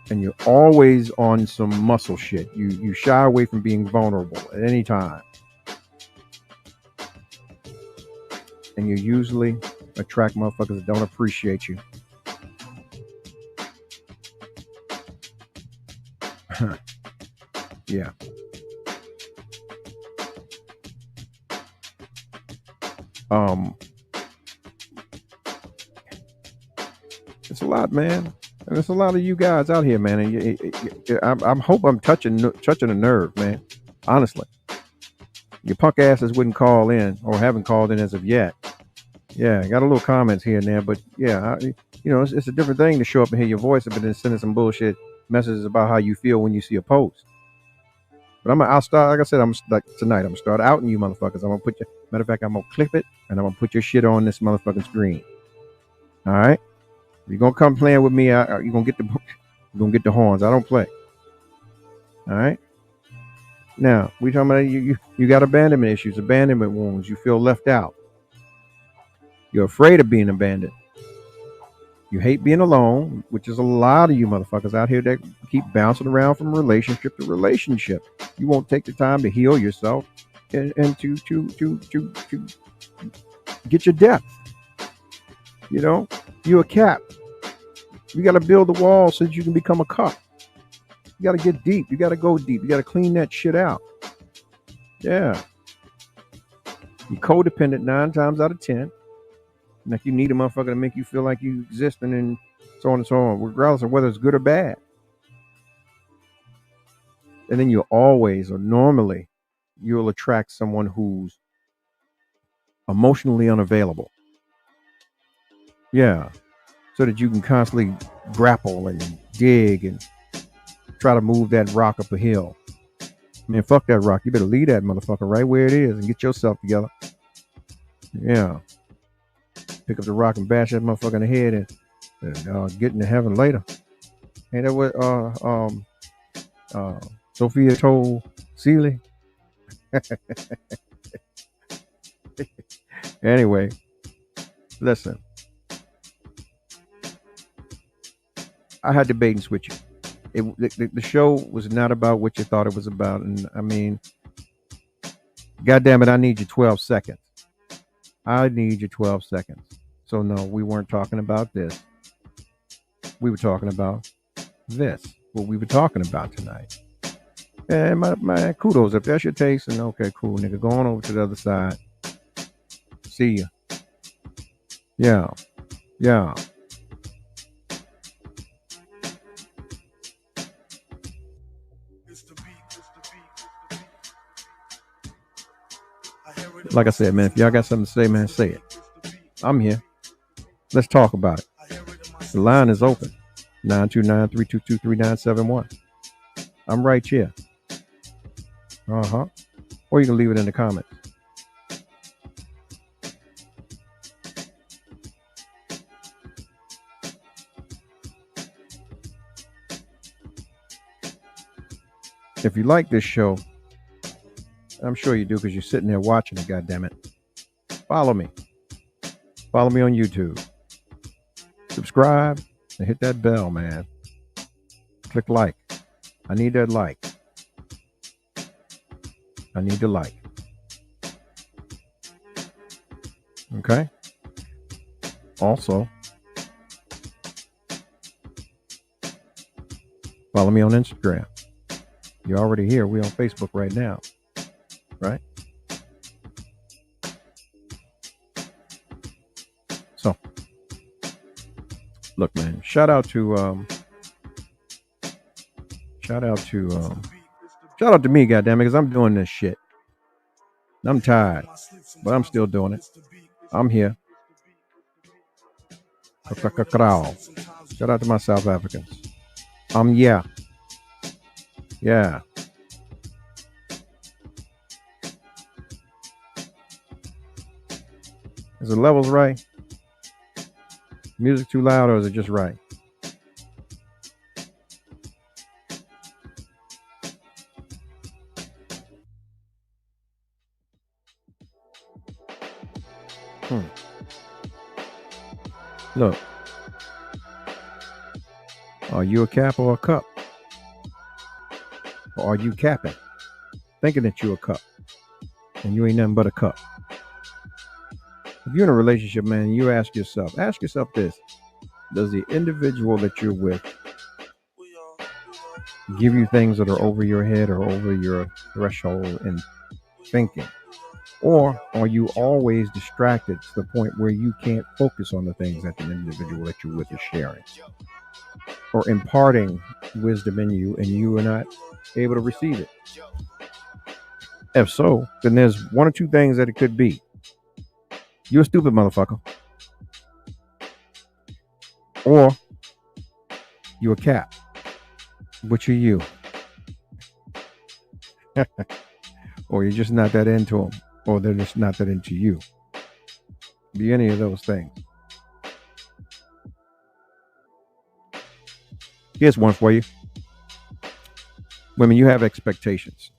And you're always on some muscle shit. You shy away from being vulnerable at any time. And you usually attract motherfuckers that don't appreciate you. Yeah. It's a lot, man. And there's a lot of you guys out here, man. And I hope I'm touching a nerve, man. Honestly. Your punk asses wouldn't call in or haven't called in as of yet. Yeah, I got a little comments here and there, but yeah, it's a different thing to show up and hear your voice and then sending some bullshit messages about how you feel when you see a post. But I'll start, like I said, tonight, I'm gonna start outing you motherfuckers. I'm gonna matter of fact, I'm gonna clip it and I'm gonna put your shit on this motherfucking screen. All right? You're gonna come playing with me, you're gonna get the horns. I don't play. All right? Now, we talking about you got abandonment issues, abandonment wounds. You feel left out. You're afraid of being abandoned. You hate being alone, which is a lot of you motherfuckers out here that keep bouncing around from relationship to relationship. You won't take the time to heal yourself and to get your depth. You know, you're a cap. You got to build the wall so that you can become a cup. You got to get deep. You got to go deep. You got to clean that shit out. Yeah. You're codependent 9 times out of 10. Like you need a motherfucker to make you feel like you exist and so on and so on, regardless of whether it's good or bad. And then normally you'll attract someone who's emotionally unavailable. Yeah. So that you can constantly grapple and dig and try to move that rock up a hill. Man, fuck that rock. You better leave that motherfucker right where it is and get yourself together. Yeah. Pick up the rock and bash that motherfucker in the head and get into heaven later. Ain't that what Sophia told Seeley? Anyway, listen. I had to bait and switch you. The show was not about what you thought it was about. And I mean, goddamn it, I need your 12 seconds. I need your 12 seconds. So no, we weren't talking about this. We were talking about this. What we were talking about tonight. And my kudos. If that's your taste, and okay, cool, nigga. Go on over to the other side. See ya. Yeah. Yeah. Like I said, man, if y'all got something to say, man, say it. I'm here. Let's talk about it. The line is open. 929-322-3971. I'm right here. or you can leave it in the comments. If you like this show, I'm sure you do because you're sitting there watching it, goddammit. Follow me. Follow me on YouTube. Subscribe and hit that bell, man. Click like. I need that like. I need the like. Okay? Also, follow me on Instagram. You're already here. We're on Facebook right now. Right? So, look, man, shout out to me, goddamn it, because I'm doing this shit. I'm tired, but I'm still doing it. I'm here. Shout out to my South Africans. Yeah. Is the levels right? Music too loud, or is it just right? Look. Are you a cap or a cup? Or are you capping? Thinking that you're a cup. And you ain't nothing but a cup. If you're in a relationship, man, you ask yourself this. Does the individual that you're with give you things that are over your head or over your threshold in thinking? Or are you always distracted to the point where you can't focus on the things that the individual that you're with is sharing or imparting wisdom in you, and you are not able to receive it? If so, then there's one or two things that it could be. You're a stupid motherfucker. Or you're a cat. Which are you? Or you're just not that into them. Or they're just not that into you. Be any of those things. Here's one for you. Women, you have expectations.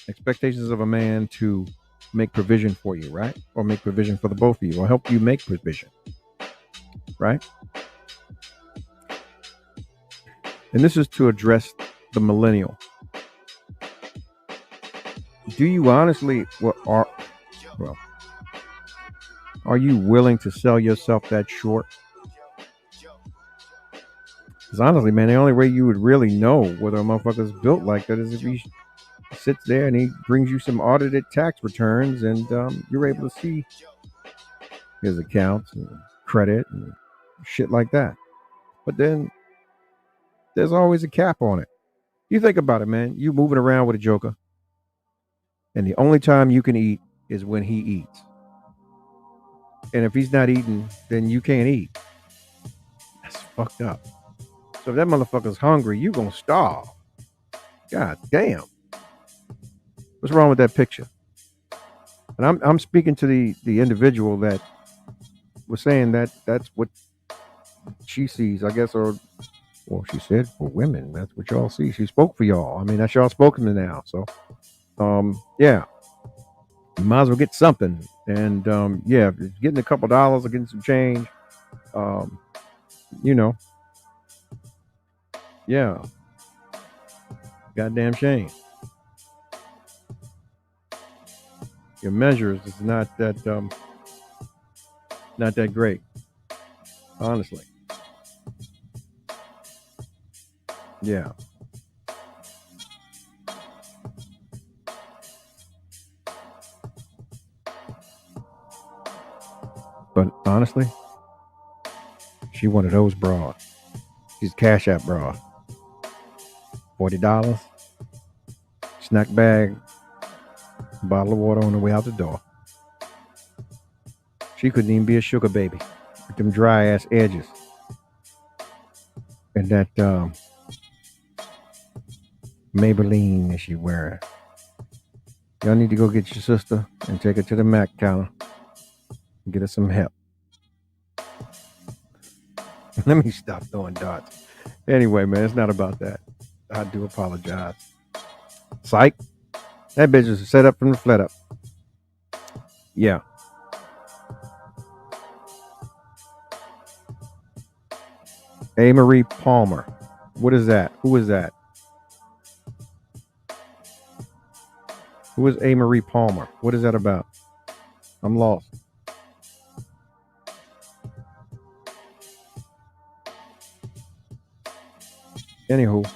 Expectations of a man to make provision for you, right? Or make provision for the both of you, or help you make provision, right? And this is to address the millennial. Do you honestly, are you willing to sell yourself that short? Because honestly, man, the only way you would really know whether a motherfucker's built like that is if he sits there and he brings you some audited tax returns, and you're able to see his accounts and credit and shit like that. But then there's always a cap on it. You think about it, man. You moving around with a joker, and the only time you can eat is when he eats. And if he's not eating, then you can't eat. That's fucked up. So if that motherfucker's hungry, you gonna starve. God damn. What's wrong with that picture? And I'm speaking to the individual that was saying that that's what she sees, I guess, or she said for women, that's what y'all see. She spoke for y'all. I mean, that's y'all spoken to now. So, yeah, you might as well get something. And yeah, getting a couple dollars or getting some change, yeah, goddamn shame. Your measures is not that great, honestly. Yeah. But honestly, she one of those broad. She's Cash App broad. $40, snack bag, bottle of water on the way out the door. She couldn't even be a sugar baby with them dry ass edges. And that Maybelline that she wearing. Y'all need to go get your sister and take her to the Mac counter and get her some help. Let me stop throwing darts. Anyway, man, it's not about that. I do apologize. Psych. That bitch is set up from the flat up. Yeah. A. Marie Palmer. What is that? Who is that? Who is A. Marie Palmer? What is that about? I'm lost. Anywho,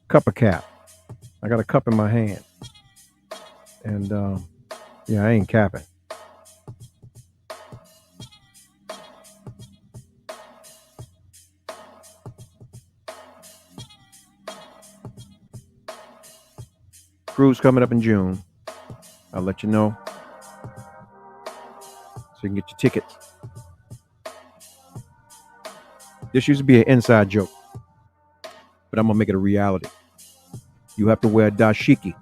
cup of cap. I got a cup in my hand. And yeah, I ain't capping. Cruise coming up in June. I'll let you know. So you can get your tickets. This used to be an inside joke, but I'm going to make it a reality. You have to wear dashiki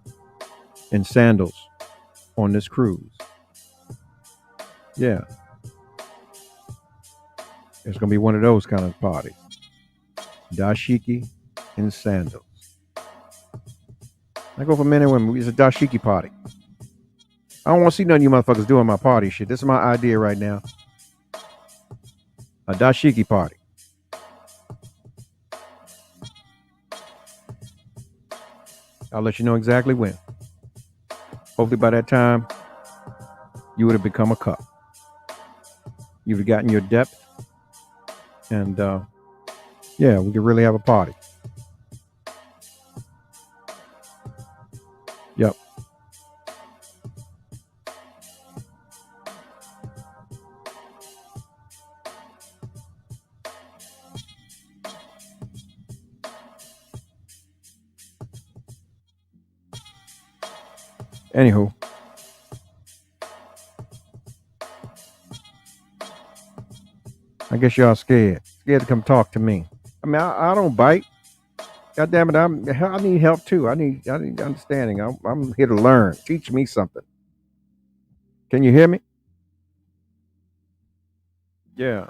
and sandals on this cruise. Yeah. It's going to be one of those kind of parties. Dashiki and sandals. I go for men and women. It's a dashiki party. I don't want to see none of you motherfuckers doing my party shit. This is my idea right now. A dashiki party. I'll let you know exactly when. Hopefully by that time, you would have become a cup. You've gotten your depth. And yeah, we could really have a party. Yep. Anywho, I guess y'all scared to come talk to me. I mean, I don't bite. God damn it, I need help too. I need understanding. I'm here to learn. Teach me something. Can you hear me? Yeah.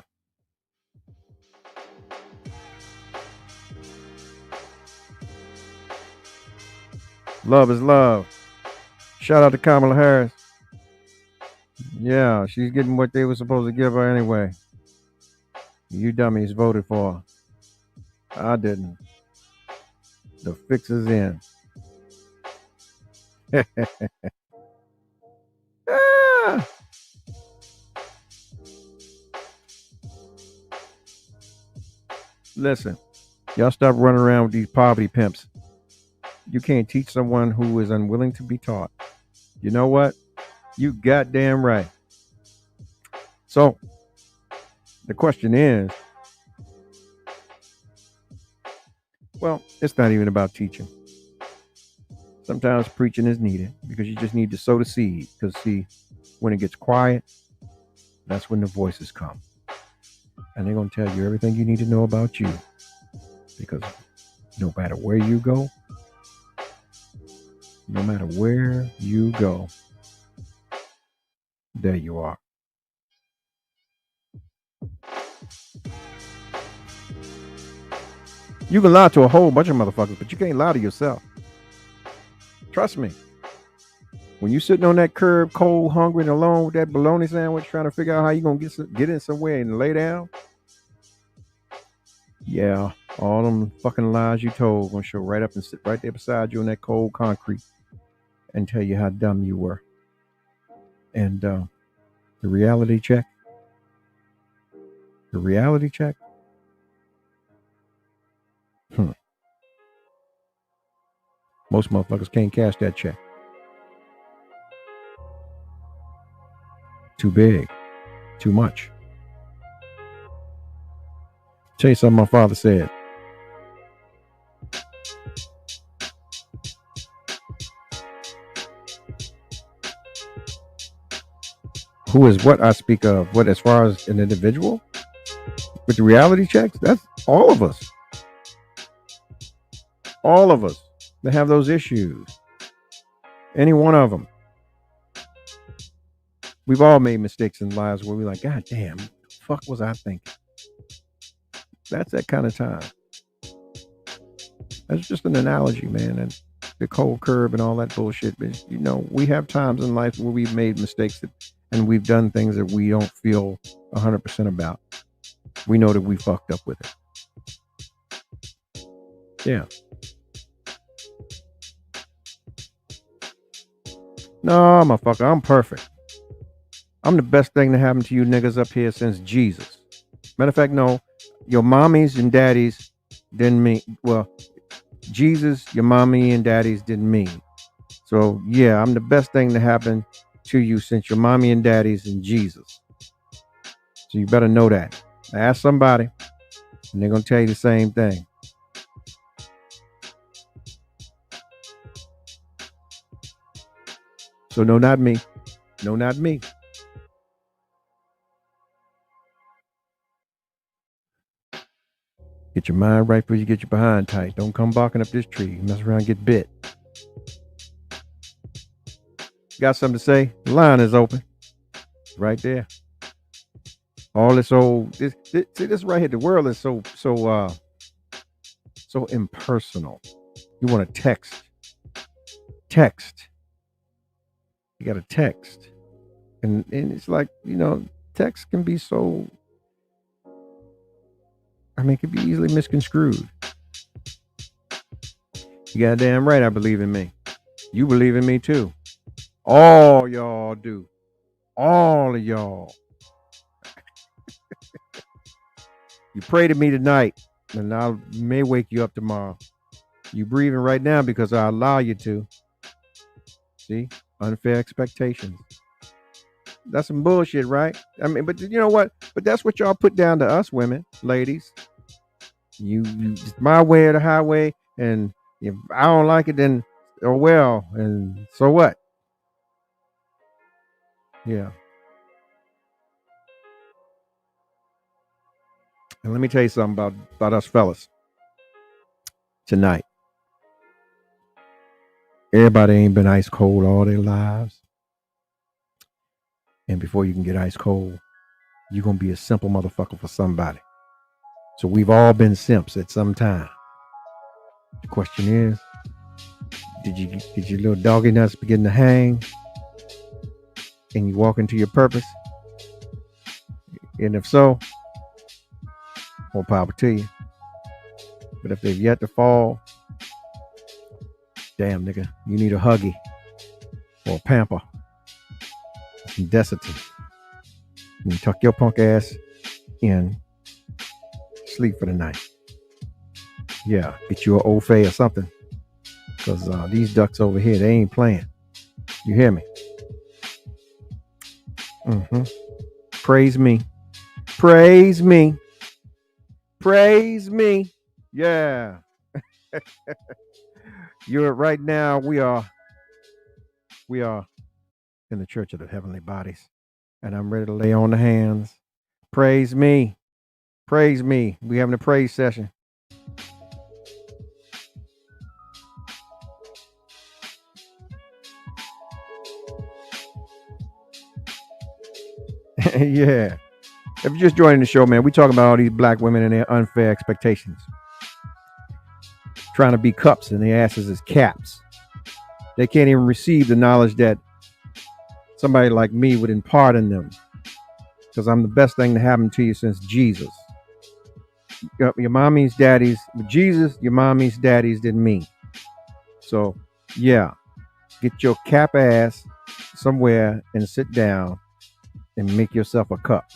Love is love. Shout out to Kamala Harris. Yeah, she's getting what they were supposed to give her anyway. You dummies voted for her. I didn't. The fix is in. Ah. Listen, y'all stop running around with these poverty pimps. You can't teach someone who is unwilling to be taught. You know what? You goddamn right. So, the question is, well, it's not even about teaching. Sometimes preaching is needed because you just need to sow the seed. Because, see, when it gets quiet, that's when the voices come. And they're going to tell you everything you need to know about you. Because no matter where you go, there you are. You can lie to a whole bunch of motherfuckers, but you can't lie to yourself. Trust me. When you sitting on that curb, cold, hungry, and alone with that bologna sandwich, trying to figure out how you gonna get in somewhere and lay down, yeah, all them fucking lies you told gonna show right up and sit right there beside you on that cold concrete and tell you how dumb you were. And the reality check. Most motherfuckers can't cash that check. Too big. Too much. Tell you something my father said. Who is what I speak of? What, as far as an individual? With the reality checks? That's all of us. All of us that have those issues. Any one of them. We've all made mistakes in lives where we're like, God damn, what the fuck was I thinking? That's that kind of time. That's just an analogy, man. And the cold curve and all that bullshit. But, you know, we have times in life where we've made mistakes and we've done things that we don't feel 100% about. We know that we fucked up with it. Yeah. No, motherfucker, I'm perfect. I'm the best thing to happen to you niggas up here since Jesus. Matter of fact, no, your mommies and daddies didn't mean, well, Jesus, your mommy and daddies didn't mean. So, yeah, I'm the best thing to happen to you since your mommy and daddies and Jesus. So you better know that. Ask somebody, and they're going to tell you the same thing. So, no, not me. No, not me. Get your mind right before you get your behind tight. Don't come barking up this tree. Mess around and get bit. Got something to say? The line is open. Right there. All this old, see this right here. The world is so impersonal. You want to text. You got to text. And it's like, you know, text can be so, I mean, it can be easily misconstrued. You goddamn right I believe in me. You believe in me too. All y'all do. All of y'all. You pray to me tonight, and I may wake you up tomorrow. You breathing right now because I allow you to. See? Unfair expectations. That's some bullshit, right? I mean, but you know what? But that's what y'all put down to us women, ladies. You it's my way or the highway, and if I don't like it, then oh well, and so what? Yeah. And let me tell you something about us fellas tonight. Everybody ain't been ice cold all their lives. And before you can get ice cold, you're going to be a simple motherfucker for somebody. So we've all been simps at some time. The question is, did your little doggy nuts begin to hang and you walk into your purpose? And if so, more power to you. But if they've yet to fall, damn nigga, you need a huggy or a pamper, some Desitin. And you tuck your punk ass in, sleep for the night. Yeah, get you an Old Fay or something, because these ducks over here, they ain't playing. You hear me? Praise me. Praise me. Praise me. Yeah. You're right now. We are in the church of the heavenly bodies, and I'm ready to lay on the hands. Praise me. Praise me. We having a praise session. Yeah. If you're just joining the show, man, we talking about all these black women and their unfair expectations. Trying to be cups and their asses as caps. They can't even receive the knowledge that somebody like me would impart in them. Because I'm the best thing to happen to you since Jesus. Your mommy's daddies, Jesus, your mommy's daddies didn't mean. So, yeah, get your cap ass somewhere and sit down and make yourself a cup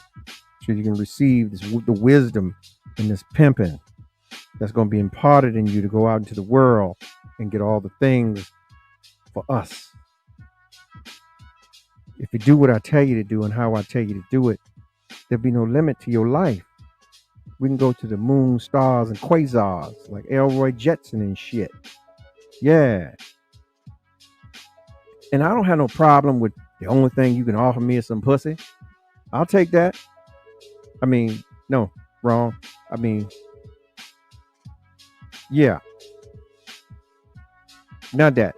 so you can receive the wisdom and this pimping that's going to be imparted in you to go out into the world and get all the things for us. If you do what I tell you to do and how I tell you to do it, there'll be no limit to your life. We can go to the moon, stars, and quasars like Elroy Jetson and shit. Yeah. And I don't have no problem with the only thing you can offer me is some pussy. I'll take that. I mean, no, wrong. I mean, yeah. Not that.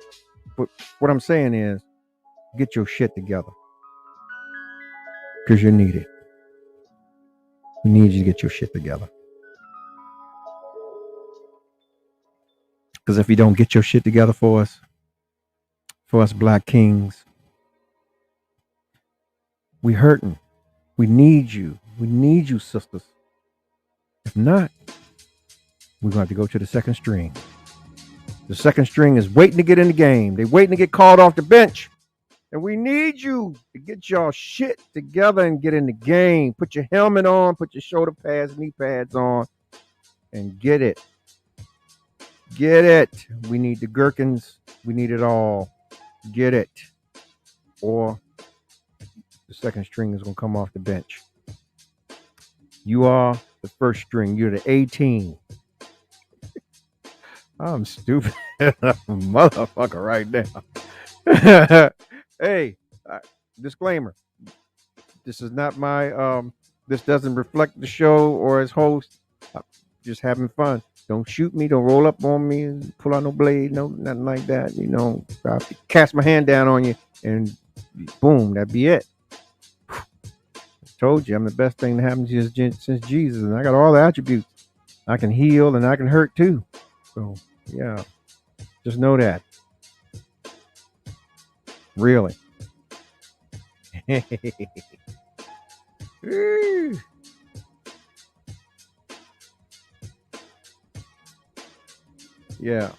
what I'm saying is, get your shit together. Because you need it. We need you to get your shit together. Because if you don't get your shit together for us black kings, we hurting. We need you. We need you, sisters. If not, we're going to have to go to the second string. The second string is waiting to get in the game. They're waiting to get called off the bench. And we need you to get y'all shit together and get in the game. Put your helmet on, put your shoulder pads, knee pads on, and get it. Get it. We need the gherkins. We need it all. Get it. Or the second string is going to come off the bench. You are the first string. You're the 18. I'm stupid. Motherfucker right now. Hey, disclaimer. This is not my, this doesn't reflect the show or its host. I'm just having fun. Don't shoot me. Don't roll up on me and pull out no blade. No, nothing like that. You know, I'll cast my hand down on you and boom, that'd be it. I told you I'm the best thing that happened to you since Jesus. And I got all the attributes. I can heal and I can hurt too. So, yeah, just know that. Really. Yeah.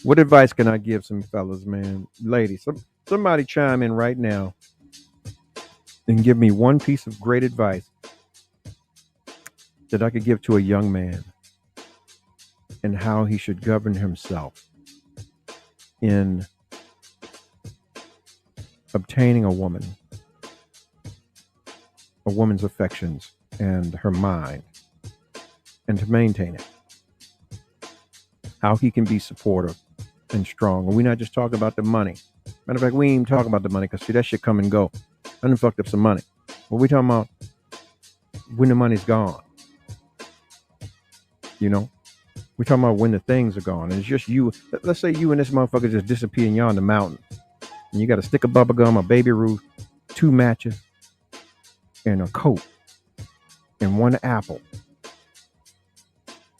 What advice can I give some fellas, man? Ladies, somebody chime in right now and give me one piece of great advice that I could give to a young man and how he should govern himself in obtaining a woman's affections and her mind, and to maintain it. How he can be supportive and strong. And we're not just talking about the money. Matter of fact, we ain't even talking about the money, because see, that shit come and go. I done fucked up some money. What we talking about when the money's gone. You know? We're talking about when the things are gone. And it's just you. Let's say you and this motherfucker just disappear and you're on the mountain. And you got a stick of bubble gum, a Baby Ruth, 2 matches, and a coat, and 1 apple,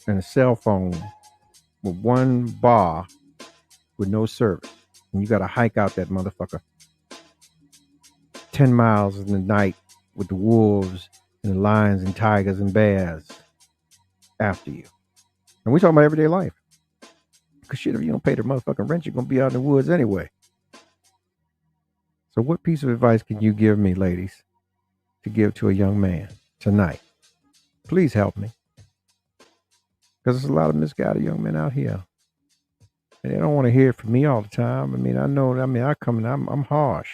and a cell phone with 1 bar with no service. And you got to hike out that motherfucker 10 miles in the night with the wolves and the lions and tigers and bears after you. And we're talking about everyday life. Because shit, if you don't pay the motherfucking rent, you're going to be out in the woods anyway. So what piece of advice can you give me, ladies, to give to a young man tonight? Please help me. Because there's a lot of misguided young men out here. And they don't want to hear it from me all the time. I'm harsh.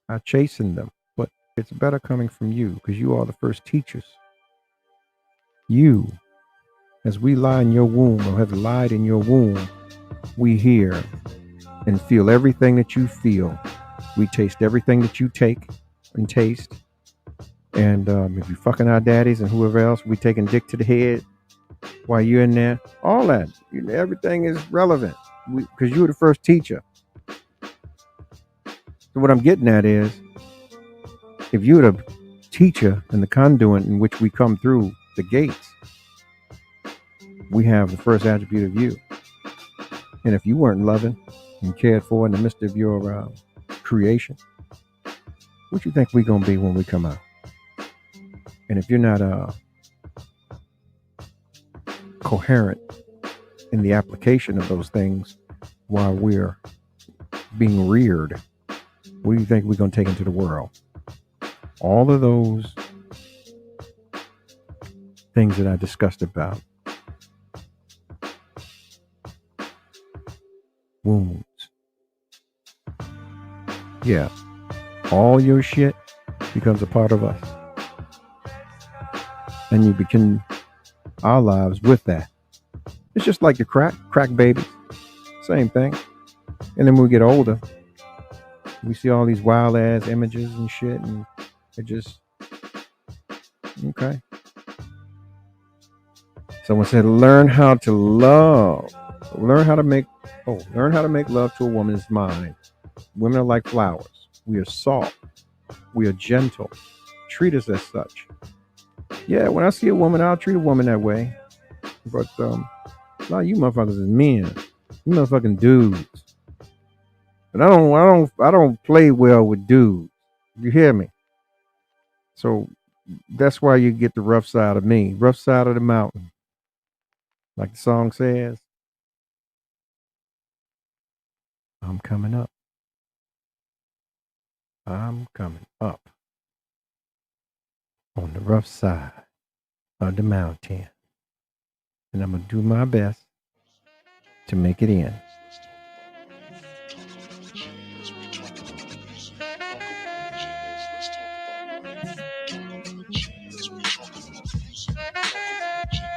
I chasten them. But it's better coming from you, because you are the first teachers. You, as we lie in your womb, or have lied in your womb, we hear and feel everything that you feel. We taste everything that you take and taste. And if you're fucking our daddies and whoever else, we taking dick to the head while you're in there. All that. Everything is relevant because you were the first teacher. So what I'm getting at is, if you're the teacher and the conduit in which we come through the gates, we have the first attribute of you. And if you weren't loving and cared for in the midst of your creation, what you think we're going to be when we come out? And if you're not coherent in the application of those things while we're being reared, what do you think we're going to take into the world? All of those things that I discussed about. Wounds. Yeah. All your shit becomes a part of us. And you begin our lives with that. It's just like the crack babies. Same thing. And then when we get older, we see all these wild ass images and shit, and it just, okay. Someone said, learn how to love. Learn how to make love to a woman's mind. Women are like flowers. We are soft. We are gentle. Treat us as such. Yeah, when I see a woman, I'll treat a woman that way. But a lot of you motherfuckers is men. You motherfucking dudes. But I don't play well with dudes. You hear me? So that's why you get the rough side of me. Rough side of the mountain. Like the song says. I'm coming up. I'm coming up. On the rough side of the mountain. And I'm going to do my best to make it in.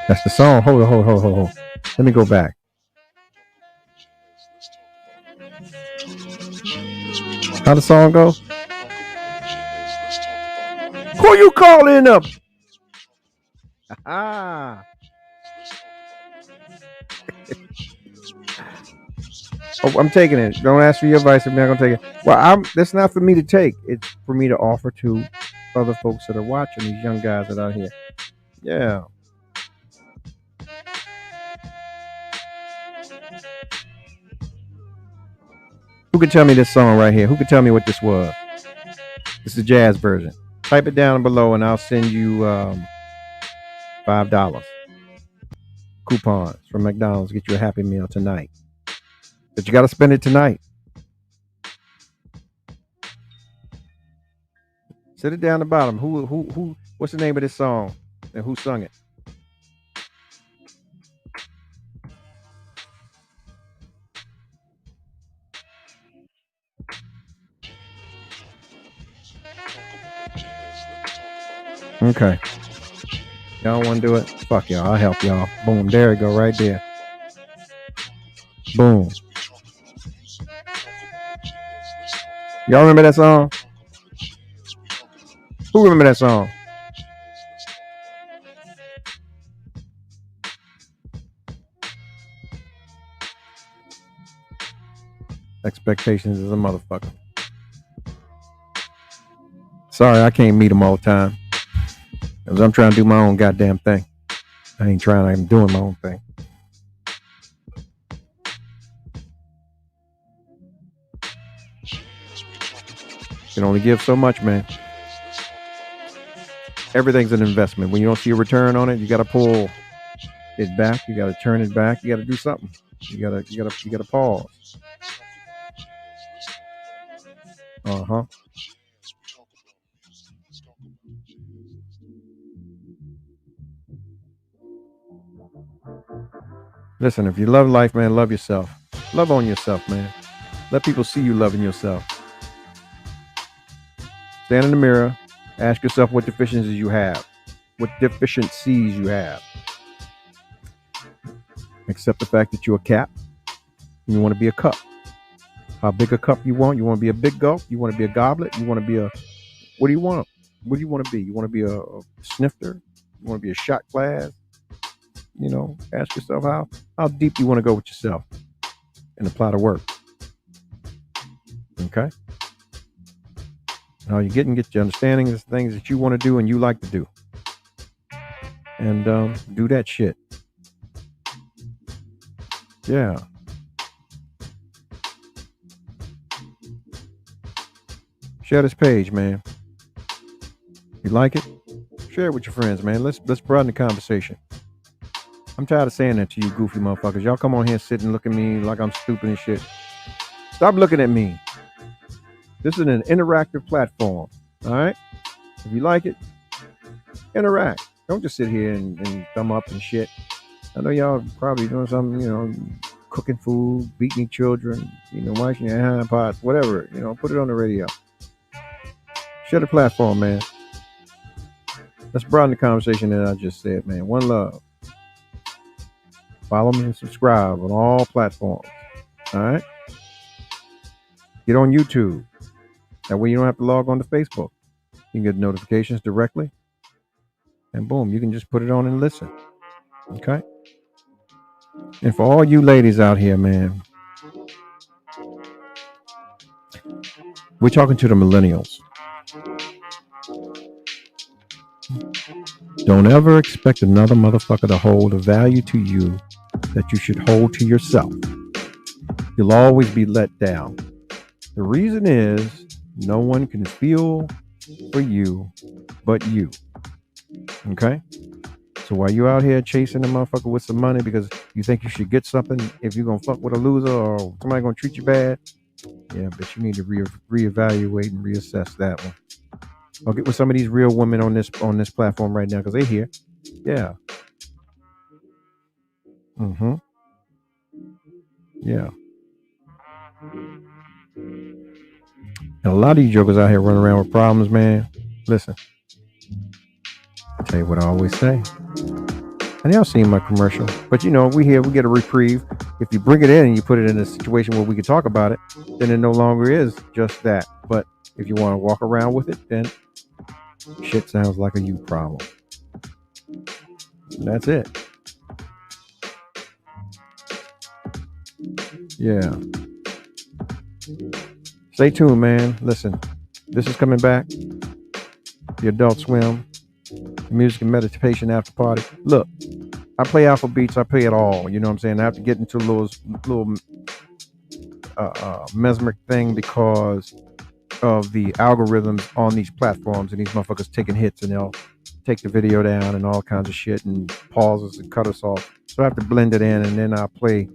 That's the song. Hold on. Let me go back. How the song go? Who you calling up? Ah. Oh, I'm taking it. Don't ask for your advice. I'm not gonna take it. Well, that's not for me to take. It's for me to offer to other folks that are watching, these young guys that are out here. Yeah. Who could tell me this song right here? Who could tell me what this was? This is the jazz version. Type it down below and I'll send you $5 coupons from McDonald's. Get you a Happy Meal tonight. But you got to spend it tonight. Sit it down the bottom. Who? What's the name of this song? And who sung it? Okay. Y'all want to do it? Fuck y'all. I'll help y'all. Boom. There it go. Right there. Boom. Y'all remember that song? Who remember that song? Expectations is a motherfucker. Sorry, I can't meet them all the time. Because I'm trying to do my own goddamn thing. I'm doing my own thing. You can only give so much, man. Everything's an investment. When you don't see a return on it, you got to pull it back. You got to turn it back. You got to do something. You got to pause. Uh-huh. Listen, if you love life, man, love yourself. Love on yourself, man. Let people see you loving yourself. Stand in the mirror. Ask yourself what deficiencies you have. Accept the fact that you're a cap. And you want to be a cup. How big a cup you want? You want to be a big gulp? You want to be a goblet? You want to be a... What do you want? What do you want to be? You want to be a snifter? You want to be a shot glass? You know, ask yourself how deep you want to go with yourself and apply the work. Okay? Now you get your understanding of the things that you want to do and you like to do. And do that shit. Yeah. Share this page, man. You like it? Share it with your friends, man. Let's broaden the conversation. I'm tired of saying that to you goofy motherfuckers. Y'all come on here, sit and look at me like I'm stupid and shit. Stop looking at me. This is an interactive platform. All right? If you like it, interact. Don't just sit here and thumb up and shit. I know y'all probably doing something, you know, cooking food, beating children, you know, washing your hand pots, whatever. You know, put it on the radio. Share the platform, man. Let's broaden the conversation that I just said, man. One love. Follow me and subscribe on all platforms. All right? Get on YouTube. That way you don't have to log on to Facebook. You can get notifications directly. And boom, you can just put it on and listen. Okay. And for all you ladies out here, man, we're talking to the millennials. Don't ever expect another motherfucker to hold a value to you that you should hold to yourself. You'll always be let down. The reason is no one can feel for you but you. Okay? So while you out here chasing a motherfucker with some money because you think you should get something if you're going to fuck with a loser or somebody going to treat you bad, yeah, but you need to reevaluate and reassess that one. I'll get with some of these real women on this platform right now because they're here. Yeah. Mm-hmm. Yeah. And a lot of you jokers out here running around with problems, man. Listen. I'll tell you what I always say. And y'all seen my commercial. But you know, we get a reprieve. If you bring it in and you put it in a situation where we can talk about it, then it no longer is just that. But if you want to walk around with it, then shit sounds like a you problem. And that's it. Yeah. Stay tuned, man. Listen, this is coming back. The Adult Swim, the Music and Meditation After Party. Look, I play alpha beats. I play it all. You know what I'm saying? I have to get into a little mesmeric thing because of the algorithms on these platforms, and these motherfuckers taking hits, and they'll take the video down and all kinds of shit and pauses and cut us off. So I have to blend it in, and then I'll play,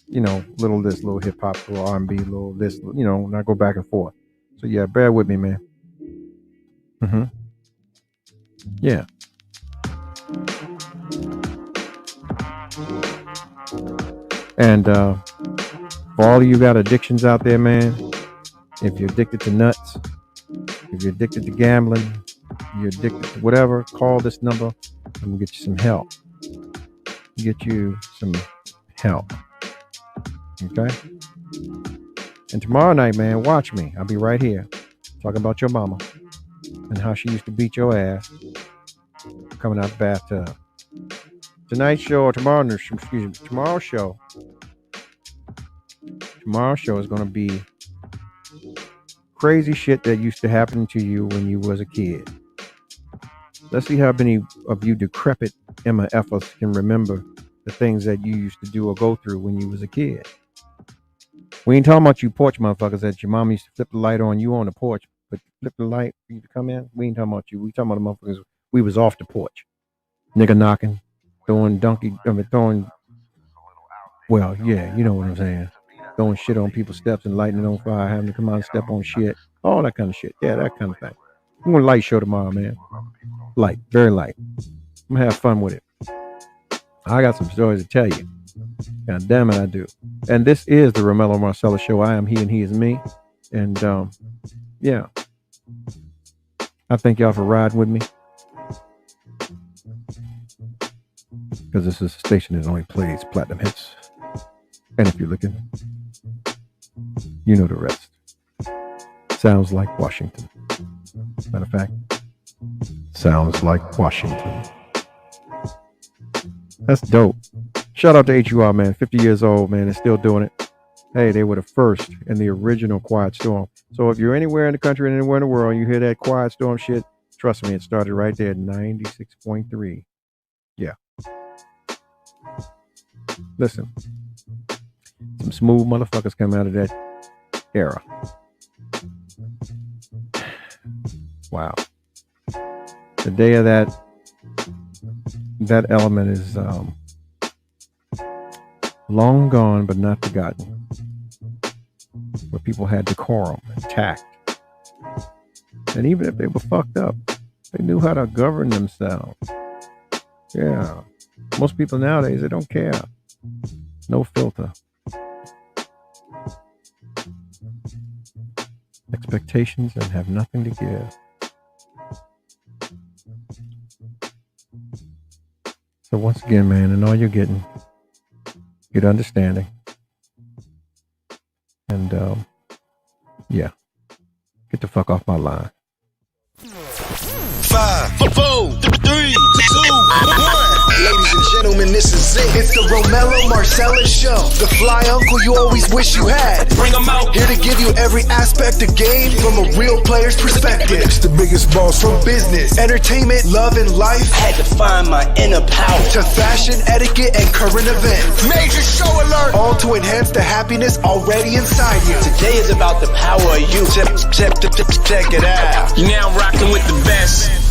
you know, little this, little hip hop, little R&B, little this, you know, and I go back and forth. So yeah, bear with me, man. Mm-hmm. Yeah. And for all of you got addictions out there, man, if you're addicted to nuts, if you're addicted to gambling, you're addicted to whatever, call this number and we'll get you some help. Get you some help. Okay? And tomorrow night, man, watch me. I'll be right here talking about your mama and how she used to beat your ass coming out the bathtub. Tonight's show, or tomorrow's show is going to be crazy shit that used to happen to you when you was a kid. Let's see how many of you decrepit MFers can remember the things that you used to do or go through when you was a kid. We ain't talking about you porch motherfuckers that your mom used to flip the light on you on the porch, but flip the light for you to come in. We ain't talking about you. We talking about the motherfuckers. We was off the porch, nigga knocking, well, yeah, you know what I'm saying. Throwing shit on people's steps and lighting it on fire, having to come out and step on shit, all that kind of shit. Yeah, that kind of thing. I'm gonna light show tomorrow, man. Light, very light. I'm gonna have fun with it. I got some stories to tell you. God damn it, I do. And this is the Romello Marcellus Show. I am he and he is me. And yeah. I thank y'all for riding with me. Because this is a station that only plays platinum hits. And if you're looking, you know the rest. Sounds like Washington. Matter of fact, sounds like Washington. That's dope. Shout out to HUR, man. 50 years old, man, and still doing it. Hey, they were the first in the original Quiet Storm. So if you're anywhere in the country and anywhere in the world, and you hear that Quiet Storm shit, trust me, it started right there at 96.3. Yeah. Listen. Some smooth motherfuckers come out of that era. Wow. The day of that element is long gone but not forgotten. Where people had decorum and tact. And even if they were fucked up, they knew how to govern themselves. Yeah. Most people nowadays, they don't care. No filter. Expectations and have nothing to give. So once again, man, and all you're getting, get understanding. And yeah, get the fuck off my line. 5, 4, 3, 2, 1. gentlemen, this is it. It's the Romello Marcellus Show. The fly uncle you always wish you had. Bring 'em out. Here to give you every aspect of game from a real player's perspective. It's the biggest boss from business, entertainment, love, and life. Had to find my inner power. To fashion, etiquette, and current events. Major show alert! All to enhance the happiness already inside you. Today is about the power of you. Check it out. You now rocking with the best.